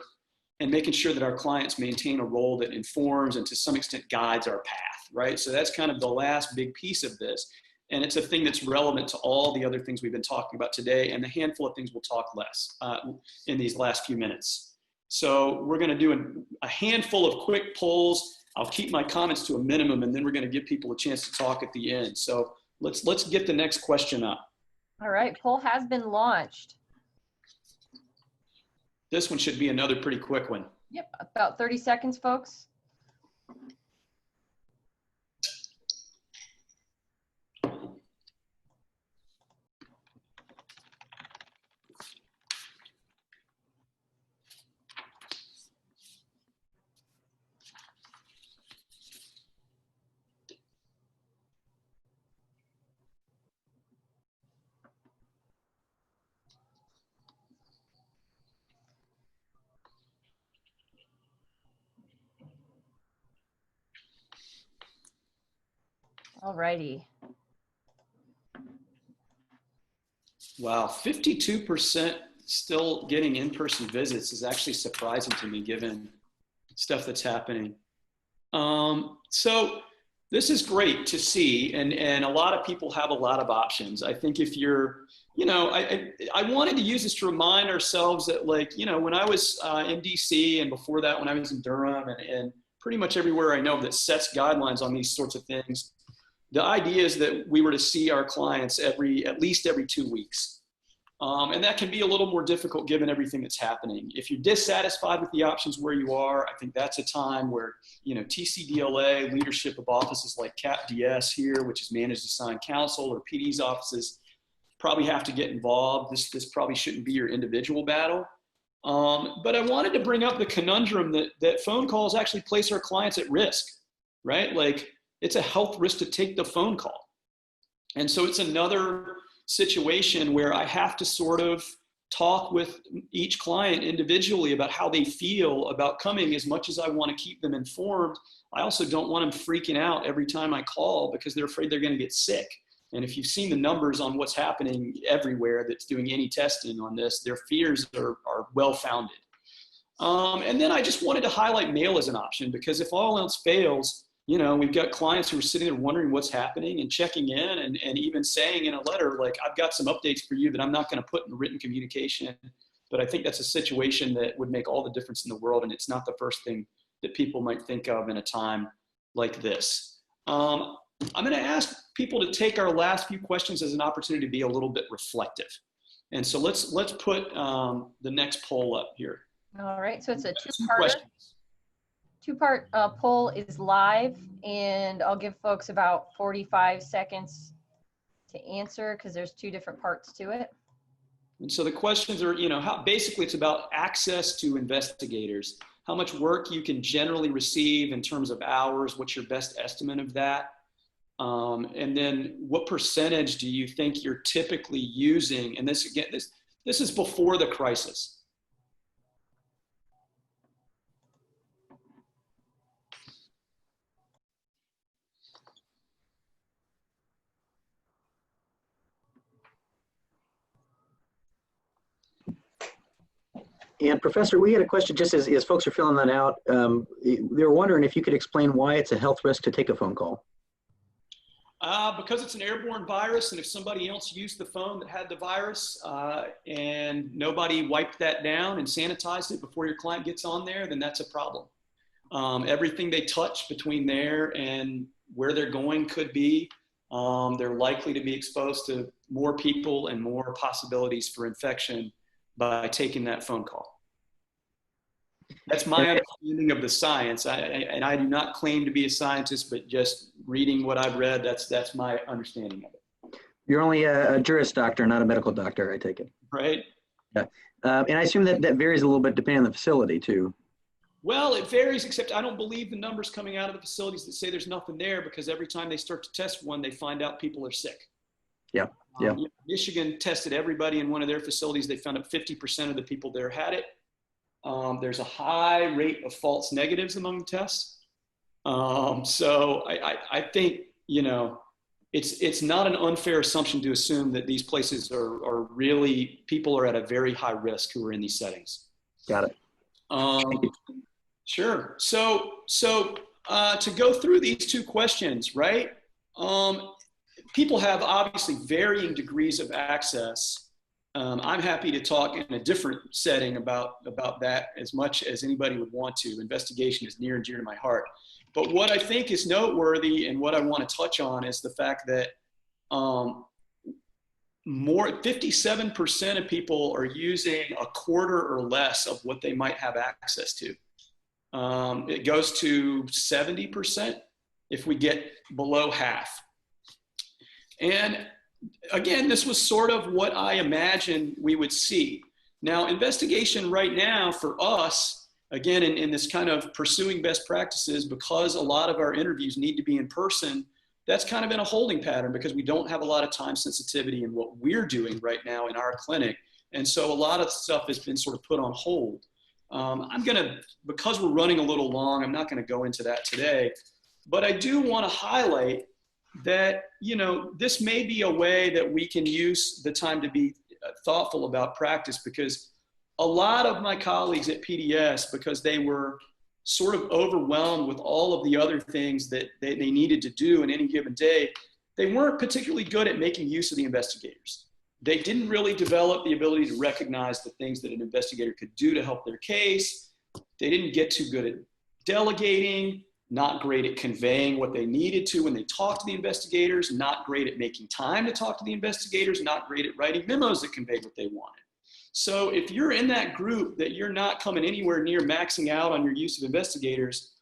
and making sure that our clients maintain a role that informs and to some extent guides our path, right? So that's kind of the last big piece of this. And it's a thing that's relevant to all the other things we've been talking about today, and the handful of things we'll talk less in these last few minutes. So we're going to do a handful of quick polls. I'll keep my comments to a minimum, and then we're going to give people a chance to talk at the end. So let's get the next question up. All right, poll has been launched. This one should be another pretty quick one. Yep, about 30 seconds, folks. All righty. Wow, 52% still getting in-person visits is actually surprising to me given stuff that's happening. So this is great to see, and a lot of people have a lot of options. I think if you're, you know, I wanted to use this to remind ourselves that, like, you know, when I was in DC and before that when I was in Durham and pretty much everywhere I know that sets guidelines on these sorts of things, the idea is that we were to see our clients at least every 2 weeks. And that can be a little more difficult given everything that's happening. If you're dissatisfied with the options where you are, I think that's a time where, you know, TCDLA, leadership of offices like CAPDS here, which is Managed Assigned Counsel, or PD's offices, probably have to get involved. This probably shouldn't be your individual battle. But I wanted to bring up the conundrum that phone calls actually place our clients at risk, right? Like, it's a health risk to take the phone call. And so it's another situation where I have to sort of talk with each client individually about how they feel about coming. As much as I want to keep them informed, I also don't want them freaking out every time I call because they're afraid they're going to get sick. And if you've seen the numbers on what's happening everywhere that's doing any testing on this, their fears are well-founded. And then I just wanted to highlight mail as an option, because if all else fails, you know, we've got clients who are sitting there wondering what's happening and checking in and even saying in a letter, like, I've got some updates for you that I'm not going to put in written communication. But I think that's a situation that would make all the difference in the world. And it's not the first thing that people might think of in a time like this. I'm going to ask people to take our last few questions as an opportunity to be a little bit reflective. And so let's put the next poll up here. All right, so it's a two-part poll is live, and I'll give folks about 45 seconds to answer because there's two different parts to it. And so the questions are, basically it's about access to investigators, how much work you can generally receive in terms of hours, what's your best estimate of that? And then what percentage do you think you're typically using? And this, again, this is before the crisis. And Professor, we had a question just as folks are filling that out. They were wondering if you could explain why it's a health risk to take a phone call. Because it's an airborne virus, and if somebody else used the phone that had the virus and nobody wiped that down and sanitized it before your client gets on there, then that's a problem. Everything they touch between there and where they're going could be. They're likely to be exposed to more people and more possibilities for infection by taking that phone call. That's my understanding of the science. And I do not claim to be a scientist, but just reading what I've read, that's my understanding of it. You're only a juris doctor, not a medical doctor, I take it. Right. Yeah. And I assume that varies a little bit depending on the facility too. Well, it varies, except I don't believe the numbers coming out of the facilities that say there's nothing there, because every time they start to test one, they find out people are sick. Yeah. Yeah. Michigan tested everybody in one of their facilities. They found out 50% of the people there had it. There's a high rate of false negatives among the tests. So I think, it's not an unfair assumption to assume that these places are really, people are at a very high risk who are in these settings. Got it. Sure. So to go through these two questions, right? People have obviously varying degrees of access. I'm happy to talk in a different setting about that as much as anybody would want to. Investigation is near and dear to my heart. But what I think is noteworthy and what I want to touch on is the fact that 57% of people are using a quarter or less of what they might have access to. It goes to 70% if we get below half. And again, this was sort of what I imagined we would see. Now, investigation right now for us, again, in this kind of pursuing best practices, because a lot of our interviews need to be in person, that's kind of in a holding pattern because we don't have a lot of time sensitivity in what we're doing right now in our clinic. And so a lot of stuff has been sort of put on hold. Because we're running a little long, I'm not going to go into that today, but I do want to highlight that, this may be a way that we can use the time to be thoughtful about practice, because a lot of my colleagues at PDS, because they were sort of overwhelmed with all of the other things that they needed to do in any given day, they weren't particularly good at making use of the investigators. They didn't really develop the ability to recognize the things that an investigator could do to help their case. They didn't get too good at delegating, not great at conveying what they needed to when they talked to the investigators, not great at making time to talk to the investigators, not great at writing memos that conveyed what they wanted. So if you're in that group that you're not coming anywhere near maxing out on your use of investigators,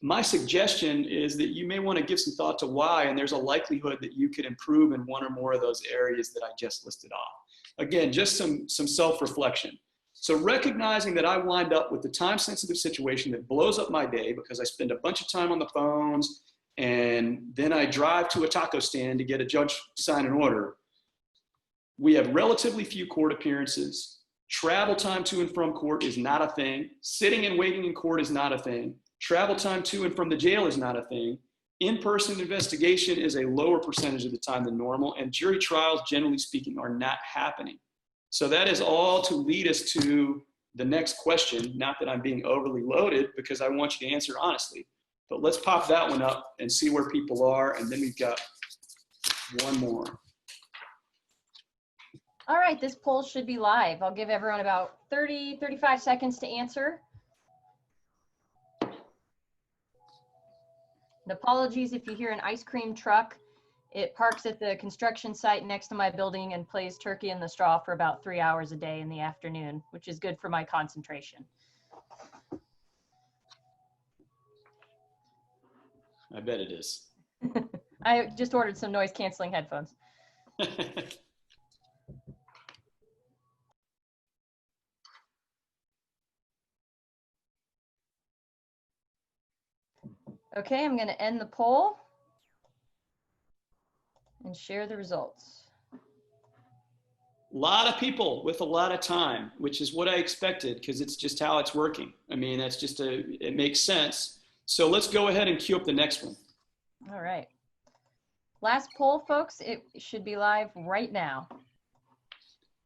my suggestion is that you may want to give some thought to why, and there's a likelihood that you could improve in one or more of those areas that I just listed off. Again, just some self-reflection. So recognizing that I wind up with the time-sensitive situation that blows up my day because I spend a bunch of time on the phones and then I drive to a taco stand to get a judge to sign an order. We have relatively few court appearances. Travel time to and from court is not a thing. Sitting and waiting in court is not a thing. Travel time to and from the jail is not a thing. In-person investigation is a lower percentage of the time than normal, and jury trials, generally speaking, are not happening. So that is all to lead us to the next question. Not that I'm being overly loaded, because I want you to answer honestly, but let's pop that one up and see where people are. And then we've got one more. All right, this poll should be live. I'll give everyone about 35 seconds to answer. And apologies if you hear an ice cream truck. It parks at the construction site next to my building and plays Turkey in the Straw for about 3 hours a day in the afternoon, which is good for my concentration. I bet it is. I just ordered some noise canceling headphones. Okay, I'm going to end the poll and share the results. A lot of people with a lot of time, which is what I expected because it's just how it's working. I mean, that's just it makes sense. So let's go ahead and queue up the next one. All right. Last poll, folks. It should be live right now.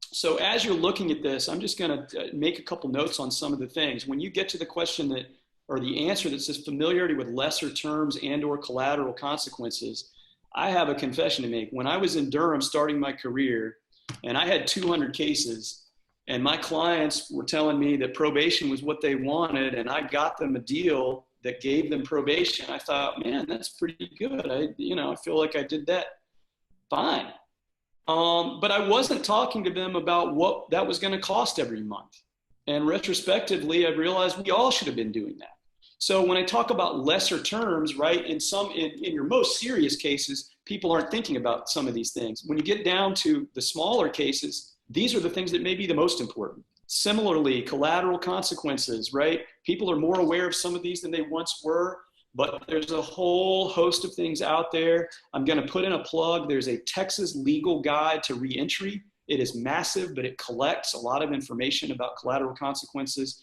So as you're looking at this, I'm just going to make a couple notes on some of the things. When you get to the question that, or the answer that says familiarity with lesser terms and or collateral consequences, I have a confession to make. When I was in Durham starting my career and I had 200 cases and my clients were telling me that probation was what they wanted and I got them a deal that gave them probation, I thought, man, that's pretty good. I feel like I did that fine. But I wasn't talking to them about what that was going to cost every month. And retrospectively, I realized we all should have been doing that. So when I talk about lesser terms, right, in your most serious cases, people aren't thinking about some of these things. When you get down to the smaller cases, these are the things that may be the most important. Similarly, collateral consequences, right? People are more aware of some of these than they once were, but there's a whole host of things out there. I'm going to put in a plug. There's a Texas legal guide to reentry. It is massive, but it collects a lot of information about collateral consequences.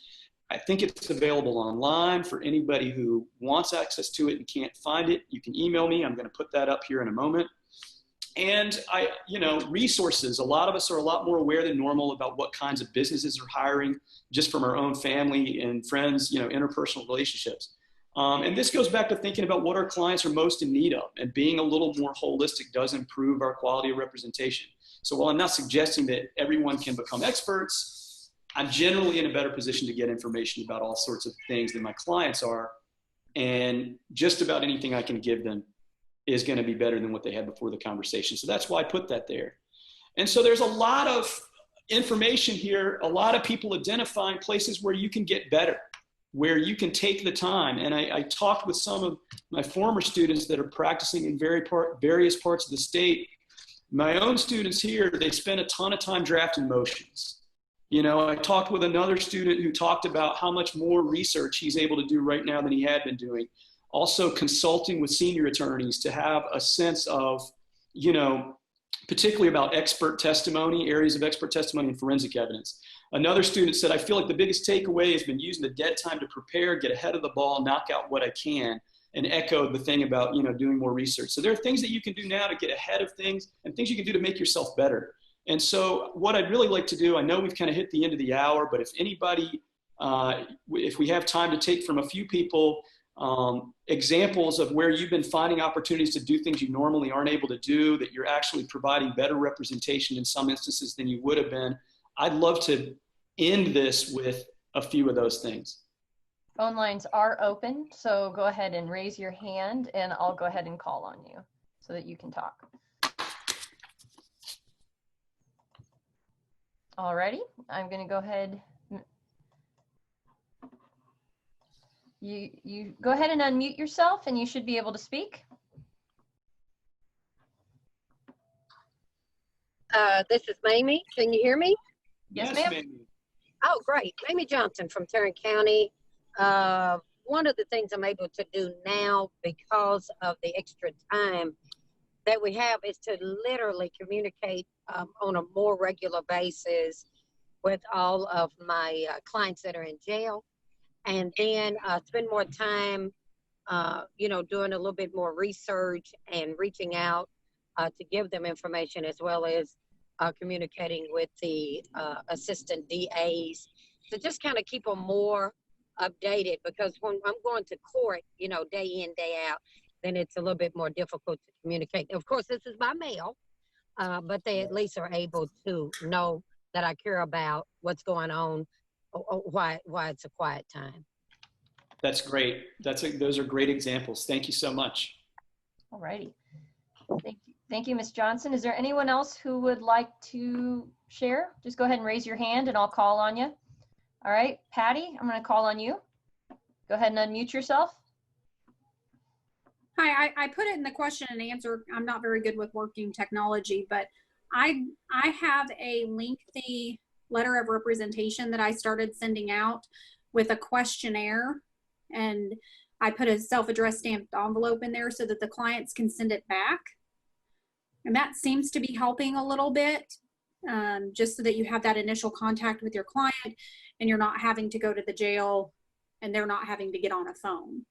I think it's available online for anybody who wants access to it and can't find it. You can email me. I'm going to put that up here in a moment. And resources. A lot of us are a lot more aware than normal about what kinds of businesses are hiring just from our own family and friends, interpersonal relationships. And this goes back to thinking about what our clients are most in need of, and being a little more holistic does improve our quality of representation. So while I'm not suggesting that everyone can become experts, I'm generally in a better position to get information about all sorts of things than my clients are. And just about anything I can give them is going to be better than what they had before the conversation. So that's why I put that there. And so there's a lot of information here, a lot of people identifying places where you can get better, where you can take the time. And I talked with some of my former students that are practicing in various parts of the state. My own students here, they spend a ton of time drafting motions. I talked with another student who talked about how much more research he's able to do right now than he had been doing. Also consulting with senior attorneys to have a sense of, particularly about expert testimony, areas of expert testimony and forensic evidence. Another student said, I feel like the biggest takeaway has been using the dead time to prepare, get ahead of the ball, knock out what I can, and echoed the thing about, doing more research. So there are things that you can do now to get ahead of things and things you can do to make yourself better. And so what I'd really like to do, I know we've kind of hit the end of the hour, but if anybody, if we have time to take from a few people, examples of where you've been finding opportunities to do things you normally aren't able to do, that you're actually providing better representation in some instances than you would have been, I'd love to end this with a few of those things. Phone lines are open, so go ahead and raise your hand and I'll go ahead and call on you so that you can talk. Alrighty, I'm going to go ahead. You go ahead and unmute yourself and you should be able to speak. This is Mamie. Can you hear me? Yes, ma'am. Mamie. Oh, great. Mamie Johnson from Tarrant County. One of the things I'm able to do now because of the extra time that we have is to literally communicate on a more regular basis with all of my clients that are in jail, and then spend more time, doing a little bit more research and reaching out to give them information, as well as communicating with the assistant DAs to just kind of keep them more updated, because when I'm going to court, day in, day out, then it's a little bit more difficult to communicate. Of course, this is by mail, but they at least are able to know that I care about what's going on, why it's a quiet time. That's great. Those are great examples. Thank you so much. All righty. Thank you, Ms. Johnson. Is there anyone else who would like to share? Just go ahead and raise your hand and I'll call on you. All right, Patty, I'm going to call on you. Go ahead and unmute yourself. Hi, I put it in the question and answer. I'm not very good with working technology, but I have a lengthy letter of representation that I started sending out with a questionnaire, and I put a self-addressed stamped envelope in there so that the clients can send it back. And that seems to be helping a little bit, just so that you have that initial contact with your client and you're not having to go to the jail and they're not having to get on a phone.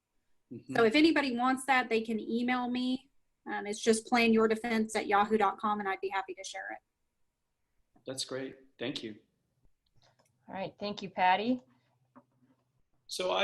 Mm-hmm. So if anybody wants that, they can email me. It's just planyourdefense@yahoo.com, and I'd be happy to share it. That's great. Thank you. All right. Thank you, Patty. So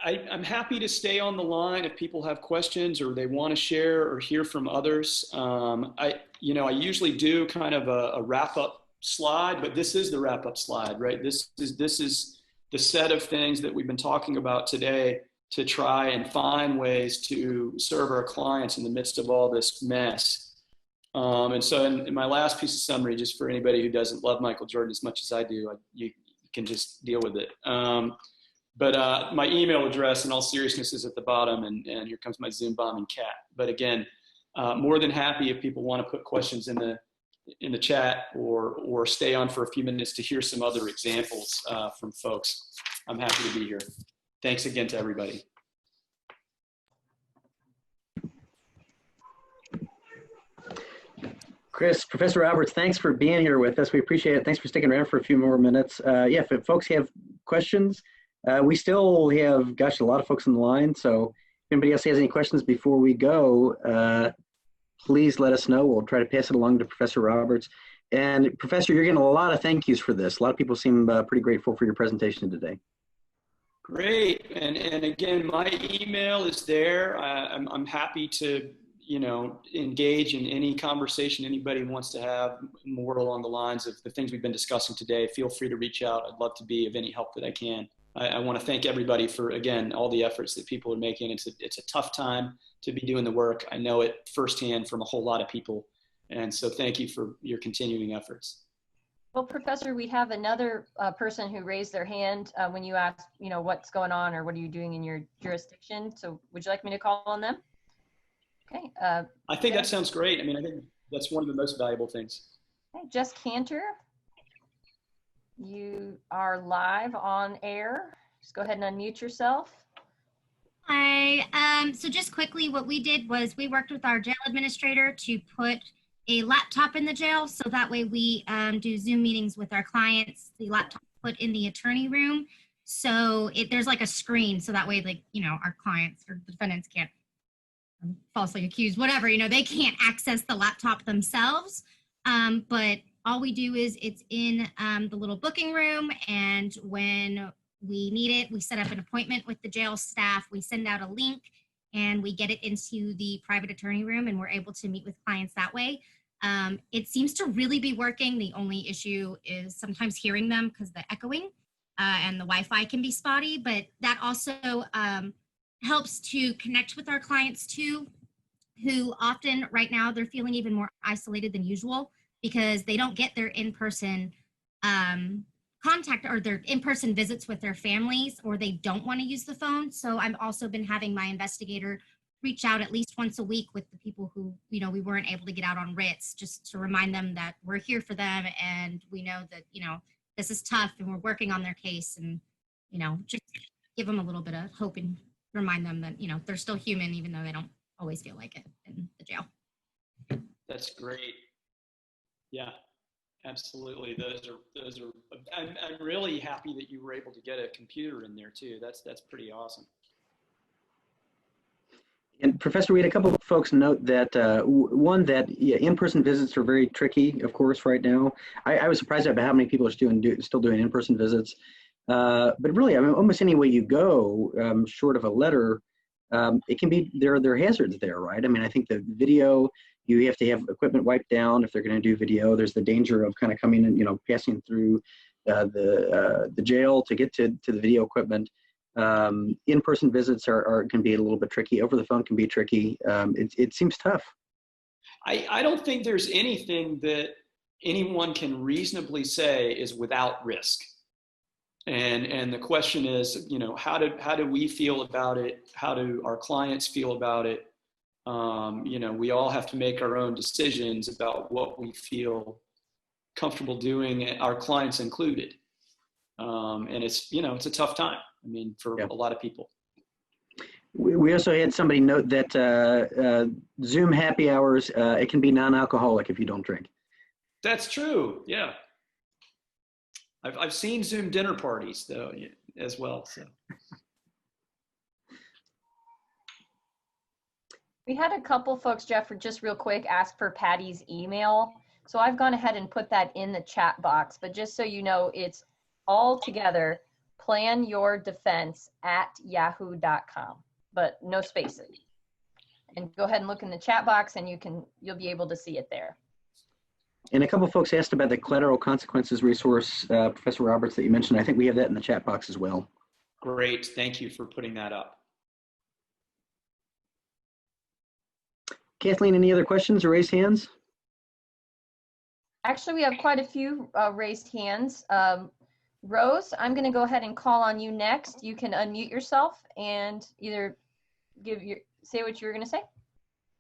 I'm happy to stay on the line if people have questions or they want to share or hear from others. I usually do kind of a wrap-up slide, but this is the wrap-up slide, right? This is the set of things that we've been talking about today to try and find ways to serve our clients in the midst of all this mess. And so in my last piece of summary, just for anybody who doesn't love Michael Jordan as much as I do, you can just deal with it. But my email address, in all seriousness, is at the bottom, and here comes my Zoom bombing cat. But again, more than happy if people want to put questions in the chat or stay on for a few minutes to hear some other examples from folks. I'm happy to be here. Thanks again to everybody. Chris, Professor Roberts, thanks for being here with us. We appreciate it. Thanks for sticking around for a few more minutes. Yeah, if folks have questions, we still have, gosh, a lot of folks on the line. So if anybody else has any questions before we go, please let us know. We'll try to pass it along to Professor Roberts. And Professor, you're getting a lot of thank yous for this. A lot of people seem pretty grateful for your presentation today. Great. And again, my email is there. I'm happy to, engage in any conversation anybody wants to have more along the lines of the things we've been discussing today. Feel free to reach out. I'd love to be of any help that I can. I want to thank everybody for, again, all the efforts that people are making. It's a tough time to be doing the work. I know it firsthand from a whole lot of people. And so thank you for your continuing efforts. Well, Professor, we have another person who raised their hand when you asked, what's going on or what are you doing in your jurisdiction? So would you like me to call on them? Okay. I think that sounds great. I mean, I think that's one of the most valuable things. Okay, Jess Cantor, you are live on air. Just go ahead and unmute yourself. Hi. So just quickly, what we did was we worked with our jail administrator to put a laptop in the jail, so that way we do Zoom meetings with our clients. The laptop put in the attorney room, so there's like a screen, so that way, our clients or defendants can't falsely accused, whatever, they can't access the laptop themselves. But all we do is it's in the little booking room, and when we need it, we set up an appointment with the jail staff. We send out a link and we get it into the private attorney room, and we're able to meet with clients that way. It seems to really be working. The only issue is sometimes hearing them because the echoing and the Wi-Fi can be spotty, but that also helps to connect with our clients too, who often right now they're feeling even more isolated than usual because they don't get their in-person contact or their in-person visits with their families, or they don't want to use the phone. So I've also been having my investigator reach out at least once a week with the people who, we weren't able to get out on writs, just to remind them that we're here for them and we know that, this is tough and we're working on their case, and, just give them a little bit of hope and remind them that, they're still human, even though they don't always feel like it in the jail. That's great. Yeah. Absolutely. Those are. I'm really happy that you were able to get a computer in there too. That's pretty awesome. And Professor, we had a couple of folks note that one that in-person visits are very tricky, of course, right now. I was surprised about how many people are still doing in-person visits. But really, I mean, almost any way you go, short of a letter, it can be there are hazards there, right? I mean, I think the video, you have to have equipment wiped down if they're going to do video. There's the danger of kind of coming in, passing through the jail to get to the video equipment. In-person visits can be a little bit tricky. Over the phone can be tricky. It seems tough. I don't think there's anything that anyone can reasonably say is without risk. And the question is, you know, how do we feel about it? How do our clients feel about it? You know, we all have to make our own decisions about what we feel comfortable doing, our clients included. And it's, you know, it's a tough time. I mean, for a lot of people. We also had somebody note that Zoom happy hours, it can be non-alcoholic if you don't drink. That's true. Yeah. I've seen Zoom dinner parties though as well. So we had a couple folks, Jeff, just real quick, ask for Patty's email. So I've gone ahead and put that in the chat box, but just so you know, it's all together, planyourdefense@yahoo.com, but no spaces. And go ahead and look in the chat box and you'll be able to see it there. And a couple of folks asked about the collateral consequences resource, Professor Roberts, that you mentioned. I think we have that in the chat box as well. Great. Thank you for putting that up. Kathleen, any other questions or raised hands? Actually, we have quite a few raised hands. Rose, I'm going to go ahead and call on you next. You can unmute yourself and either say what you were going to say.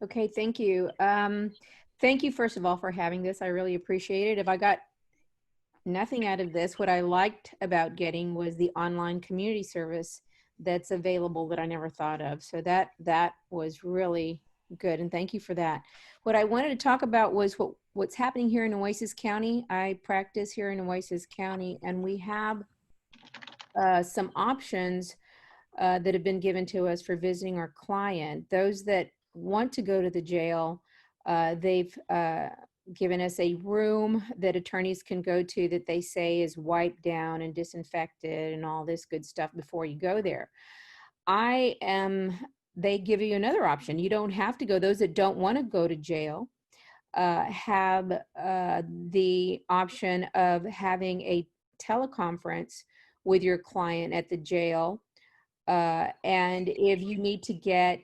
Okay, thank you. Thank you, first of all, for having this. I really appreciate it. If I got nothing out of this, what I liked about getting was the online community service that's available that I never thought of. So that was really good, and thank you for that. What I wanted to talk about was what's happening here in Nueces County. I practice here in Nueces County, and we have some options that have been given to us for visiting our client. Those that want to go to the jail, they've given us a room that attorneys can go to that they say is wiped down and disinfected and all this good stuff before you go there. They give you another option. You don't have to go. Those that don't want to go to jail have the option of having a teleconference with your client at the jail. And if you need to get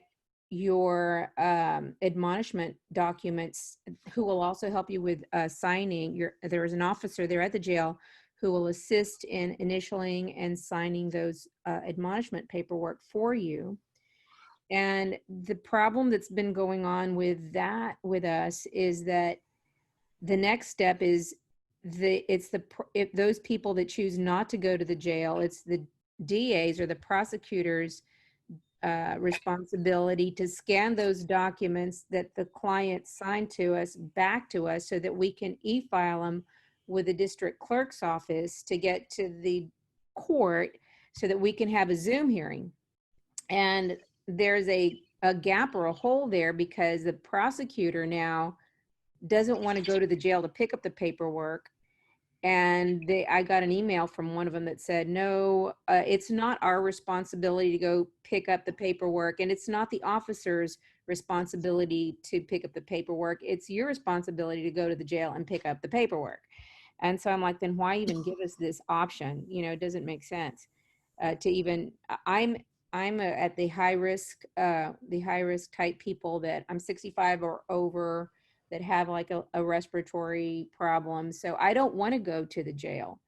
your admonishment documents, who will also help you with signing, there is an officer there at the jail who will assist in initialing and signing those admonishment paperwork for you. And the problem that's been going on with that with us is that the next step is if those people that choose not to go to the jail, it's the DA's or the prosecutor's responsibility to scan those documents that the client signed to us back to us so that we can e-file them with the district clerk's office to get to the court so that we can have a Zoom hearing. And there's a gap or a hole there because the prosecutor now doesn't want to go to the jail to pick up the paperwork. And I got an email from one of them that said, no, it's not our responsibility to go pick up the paperwork. And it's not the officer's responsibility to pick up the paperwork. It's your responsibility to go to the jail and pick up the paperwork. And so I'm like, then why even give us this option? You know, it doesn't make sense to even, I'm at the high risk type people that I'm 65 or over that have like a respiratory problem. So I don't want to go to the jail.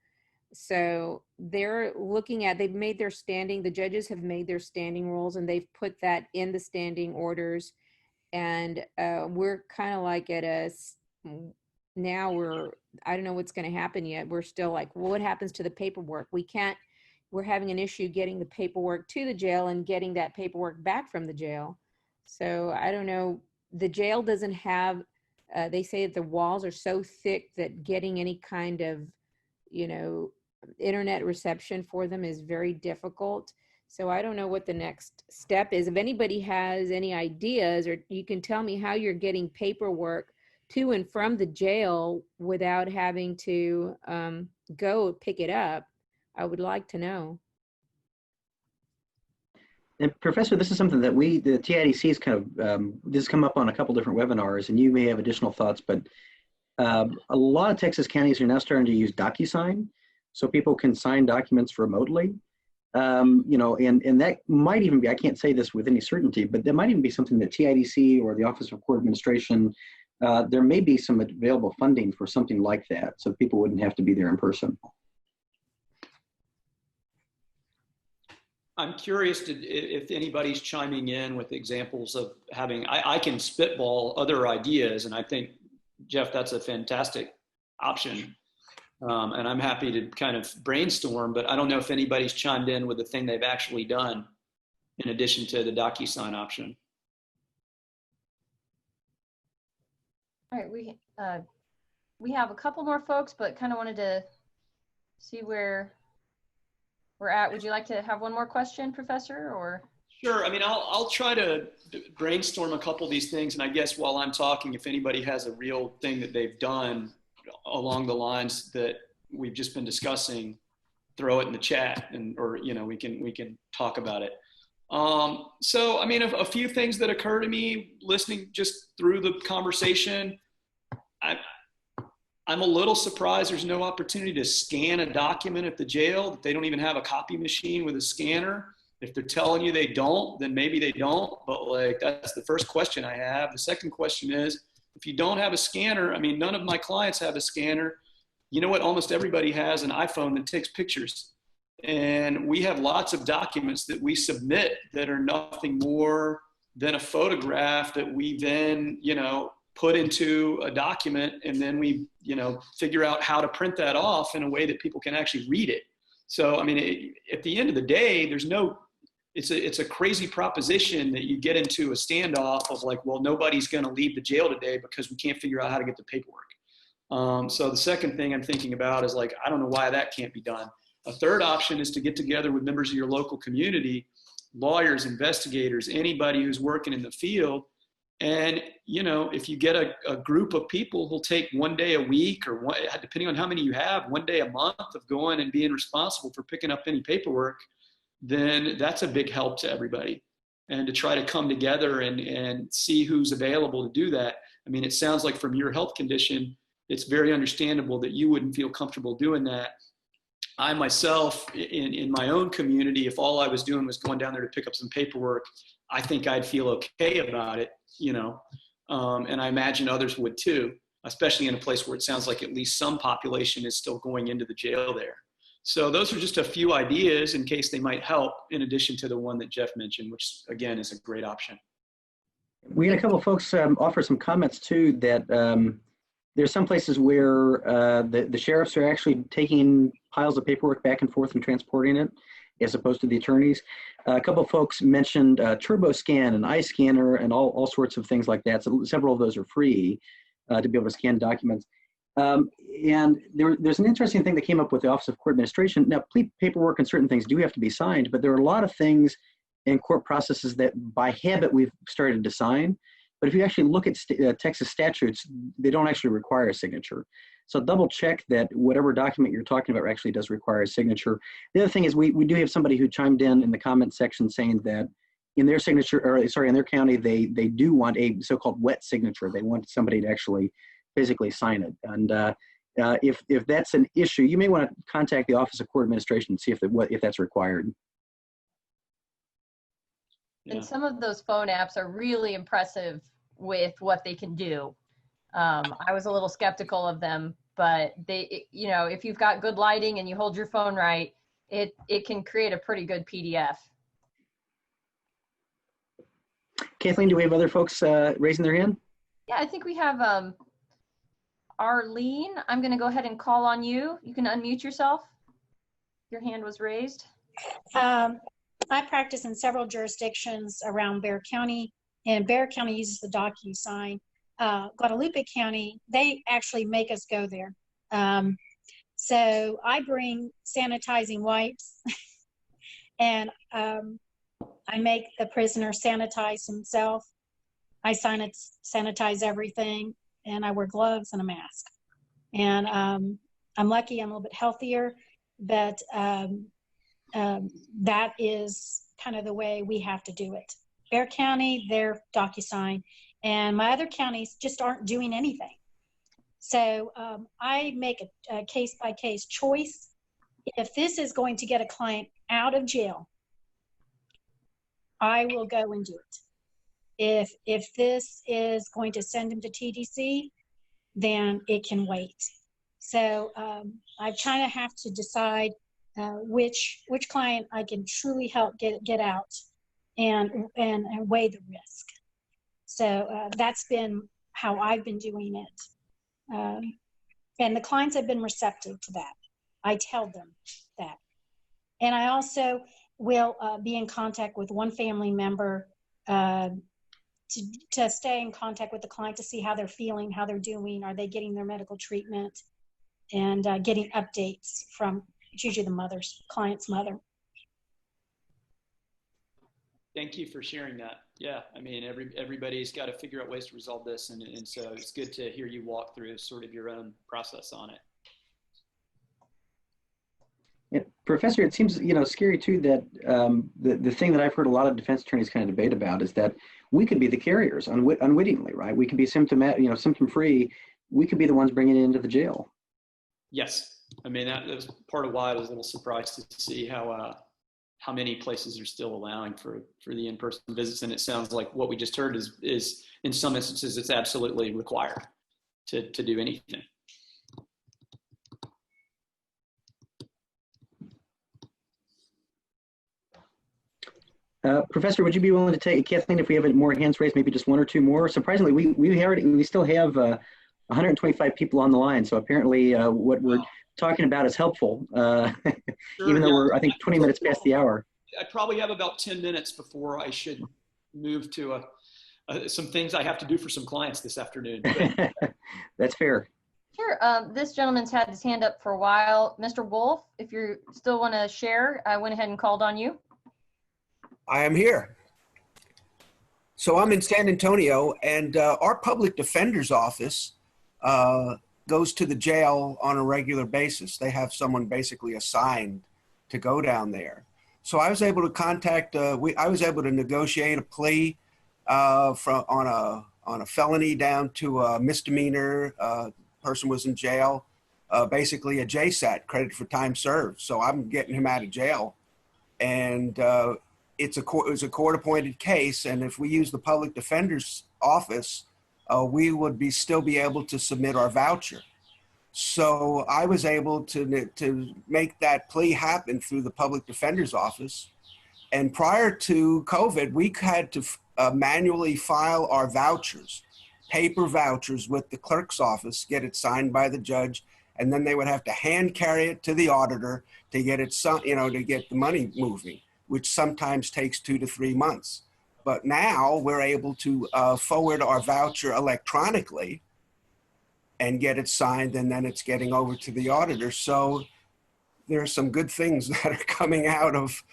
So they're looking at, they've made their standing, the judges have made their standing rules and they've put that in the standing orders. And we're kind of like now I don't know what's going to happen yet. We're still like, well, what happens to the paperwork? We're having an issue getting the paperwork to the jail and getting that paperwork back from the jail. So I don't know, the jail doesn't have, they say that the walls are so thick that getting any kind of, you know, internet reception for them is very difficult. So I don't know what the next step is. If anybody has any ideas, or you can tell me how you're getting paperwork to and from the jail without having to go pick it up, I would like to know. And Professor, this is something that the TIDC has kind of, this has come up on a couple different webinars, and you may have additional thoughts, but a lot of Texas counties are now starting to use DocuSign, so people can sign documents remotely. You know, and that might even be, I can't say this with any certainty, but that might even be something that TIDC or the Office of Court Administration, there may be some available funding for something like that, so people wouldn't have to be there in person. I'm curious if anybody's chiming in with examples of having, I can spitball other ideas, and I think, Jeff, that's a fantastic option. And I'm happy to kind of brainstorm, but I don't know if anybody's chimed in with the thing they've actually done in addition to the DocuSign option. All right, we have a couple more folks, but kind of wanted to see where we're at. Would you like to have one more question, Professor, or? Sure. I mean, I'll try to brainstorm a couple of these things. And I guess while I'm talking, if anybody has a real thing that they've done along the lines that we've just been discussing, throw it in the chat, and or you know, we can talk about it. So I mean, a few things that occur to me listening just through the conversation. I'm a little surprised there's no opportunity to scan a document at the jail, that they don't even have a copy machine with a scanner. If they're telling you they don't, then maybe they don't, but like, that's the first question I have. The second question is, if you don't have a scanner, I mean, none of my clients have a scanner. You know what? Almost everybody has an iPhone that takes pictures. And we have lots of documents that we submit that are nothing more than a photograph that we then, you know, put into a document, and then we, you know, figure out how to print that off in a way that people can actually read it. So, I mean, at the end of the day, there's no, it's a crazy proposition that you get into a standoff of like, well, nobody's going to leave the jail today because we can't figure out how to get the paperwork. So the second thing I'm thinking about is like, I don't know why that can't be done. A third option is to get together with members of your local community, lawyers, investigators, anybody who's working in the field. And, you know, if you get a group of people who'll take one day a week, or one, depending on how many you have, one day a month of going and being responsible for picking up any paperwork, then that's a big help to everybody. And to try to come together and see who's available to do that. I mean, it sounds like from your health condition, it's very understandable that you wouldn't feel comfortable doing that. I myself, in my own community, if all I was doing was going down there to pick up some paperwork, I think I'd feel okay about it, you know, and I imagine others would too, especially in a place where it sounds like at least some population is still going into the jail there. So those are just a few ideas in case they might help, in addition to the one that Jeff mentioned, which again is a great option. We had a couple of folks offer some comments too, that there's some places where the sheriffs are actually taking piles of paperwork back and forth and transporting it, as opposed to the attorneys. A couple of folks mentioned TurboScan and iScanner and all sorts of things like that. So several of those are free to be able to scan documents. And there's an interesting thing that came up with the Office of Court Administration. Now, paperwork and certain things do have to be signed, but there are a lot of things in court processes that by habit we've started to sign. But if you actually look at Texas statutes, they don't actually require a signature. So double check that whatever document you're talking about actually does require a signature. The other thing is we do have somebody who chimed in the comment section saying that in their signature, or sorry, in their county, they do want a so-called wet signature. They want somebody to actually physically sign it. And if that's an issue, you may want to contact the Office of Court Administration and see if that's required. Yeah. And some of those phone apps are really impressive with what they can do. I was a little skeptical of them, but you know, if you've got good lighting and you hold your phone right, it can create a pretty good PDF. Kathleen, do we have other folks raising their hand? Yeah, I think we have Arlene. I'm going to go ahead and call on you. You can unmute yourself. Your hand was raised. I practice in several jurisdictions around Bexar County, and Bexar County uses the DocuSign. Guadalupe County, they actually make us go there. So I bring sanitizing wipes and I make the prisoner sanitize himself. I sanitize everything, and I wear gloves and a mask. And I'm lucky I'm a little bit healthier, but that is kind of the way we have to do it. Bexar County, they're DocuSign, and my other counties just aren't doing anything. So I make a case-by-case choice If this is going to get a client out of jail, I will go and do it. If this is going to send him to TDC, then it can wait. So I kind of have to decide which client I can truly help get out and weigh the risk. So that's been how I've been doing it. And the clients have been receptive to that. I tell them that. And I also will be in contact with one family member to stay in contact with the client to see how they're feeling, how they're doing, are they getting their medical treatment, and getting updates from, it's usually the client's mother. Thank you for sharing that. Yeah, I mean, everybody's got to figure out ways to resolve this, and so it's good to hear you walk through sort of your own process on it. Yeah, Professor, it seems scary too that the thing that I've heard a lot of defense attorneys kind of debate about is that we could be the carriers unwittingly, right? We could be symptom free. We could be the ones bringing it into the jail. Yes, I mean that was part of why I was a little surprised to see how many places are still allowing for the in-person visits, and it sounds like what we just heard is in some instances it's absolutely required to do anything. Professor, would you be willing to take, Kathleen, if we have more hands raised, maybe just one or two more? Surprisingly, we still have 125 people on the line, so apparently what we're talking about is helpful, Sure, even though we're, I think, 20 minutes past the hour. I probably have about 10 minutes before I should move to some things I have to do for some clients this afternoon. That's fair. Sure. This gentleman's had his hand up for a while. Mr. Wolf, if you still want to share, I went ahead and called on you. I am here. So I'm in San Antonio, and our public defender's office goes to the jail on a regular basis. They have someone basically assigned to go down there. So I was able to contact, I was able to negotiate a plea on a felony down to a misdemeanor. Person was in jail, basically a JSAT, credit for time served. So I'm getting him out of jail. And it was a court-appointed case, and if we use the public defender's office, we would still be able to submit our voucher. So I was able to make that plea happen through the public defender's office. And prior to COVID, we had to manually file our vouchers, paper vouchers, with the clerk's office, get it signed by the judge, and then they would have to hand carry it to the auditor to get it, to get the money moving, which sometimes takes 2 to 3 months. But now we're able to forward our voucher electronically and get it signed, and then it's getting over to the auditor. So there are some good things that are coming out of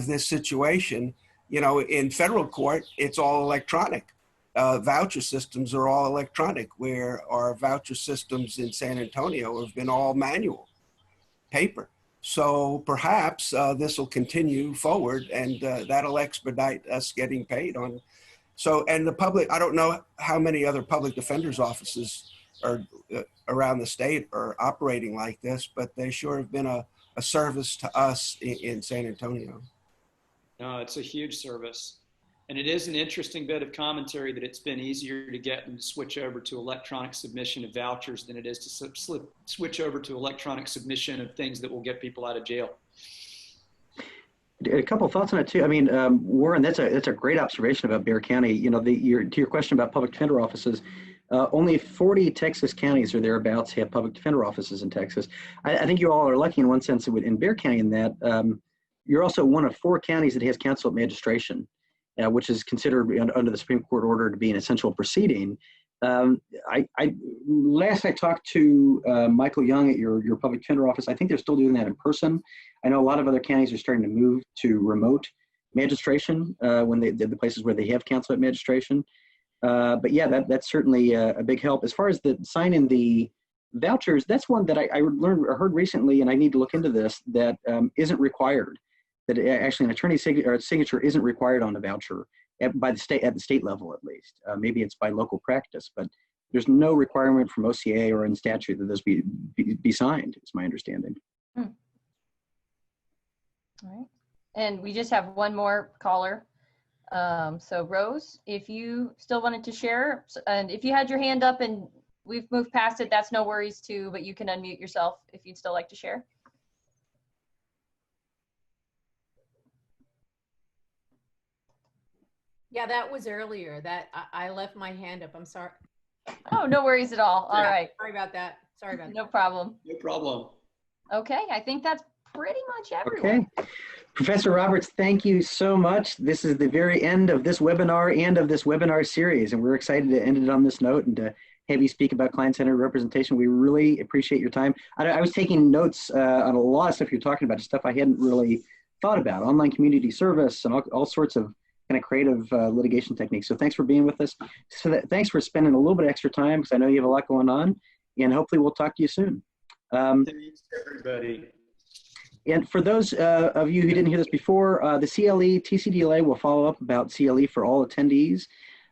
this situation. In federal court, it's all electronic. Voucher systems are all electronic, where our voucher systems in San Antonio have been all manual, paper. So perhaps this will continue forward, and that'll expedite us getting paid on. So, and the public, I don't know how many other public defenders offices are around the state are operating like this, but they sure have been a service to us in San Antonio. No, it's a huge service. And it is an interesting bit of commentary that it's been easier to get and to switch over to electronic submission of vouchers than it is to switch over to electronic submission of things that will get people out of jail. A couple of thoughts on it too. I mean, Warren, that's a great observation about Bexar County. To your question about public defender offices, only 40 Texas counties or thereabouts have public defender offices in Texas. I think you all are lucky in one sense in Bexar County in that you're also one of 4 counties that has counsel at magistration. Which is considered under the Supreme Court order to be an essential proceeding. Last I talked to Michael Young at your public defender office, I think they're still doing that in person. I know a lot of other counties are starting to move to remote magistration when the places where they have counsel at magistration. But yeah, that's certainly a big help. As far as the signing the vouchers, that's one that I heard recently, and I need to look into this, that isn't required. That actually an attorney's signature isn't required on a voucher at the state level, at least. Maybe it's by local practice, but there's no requirement from OCA or in statute that those be signed, is my understanding. All right. And we just have one more caller. So Rose, if you still wanted to share, and if you had your hand up and we've moved past it, that's no worries too, but you can unmute yourself if you'd still like to share. Yeah, that was earlier. That I left my hand up. I'm sorry. Oh, no worries at all. All right. Sorry about that. Sorry about that. No problem. No problem. Okay, I think that's pretty much everyone. Okay. Professor Roberts, thank you so much. This is the very end of this webinar and of this webinar series, and we're excited to end it on this note and to have you speak about client-centered representation. We really appreciate your time. I was taking notes on a lot of stuff you're talking about, stuff I hadn't really thought about, online community service and all sorts of kind of creative litigation techniques. So thanks for being with us. So thanks for spending a little bit of extra time, because I know you have a lot going on, and hopefully we'll talk to you soon. Thanks, everybody. And for those of you who didn't hear this before, the CLE TCDLA will follow up about CLE for all attendees.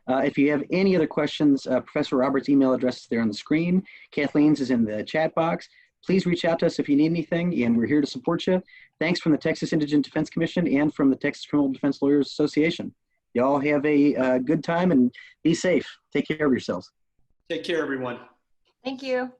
If you have any other questions, Professor Roberts' email address is there on the screen. Kathleen's is in the chat box. Please reach out to us if you need anything, and we're here to support you. Thanks from the Texas Indigent Defense Commission and from the Texas Criminal Defense Lawyers Association. Y'all have a good time and be safe. Take care of yourselves. Take care, everyone. Thank you.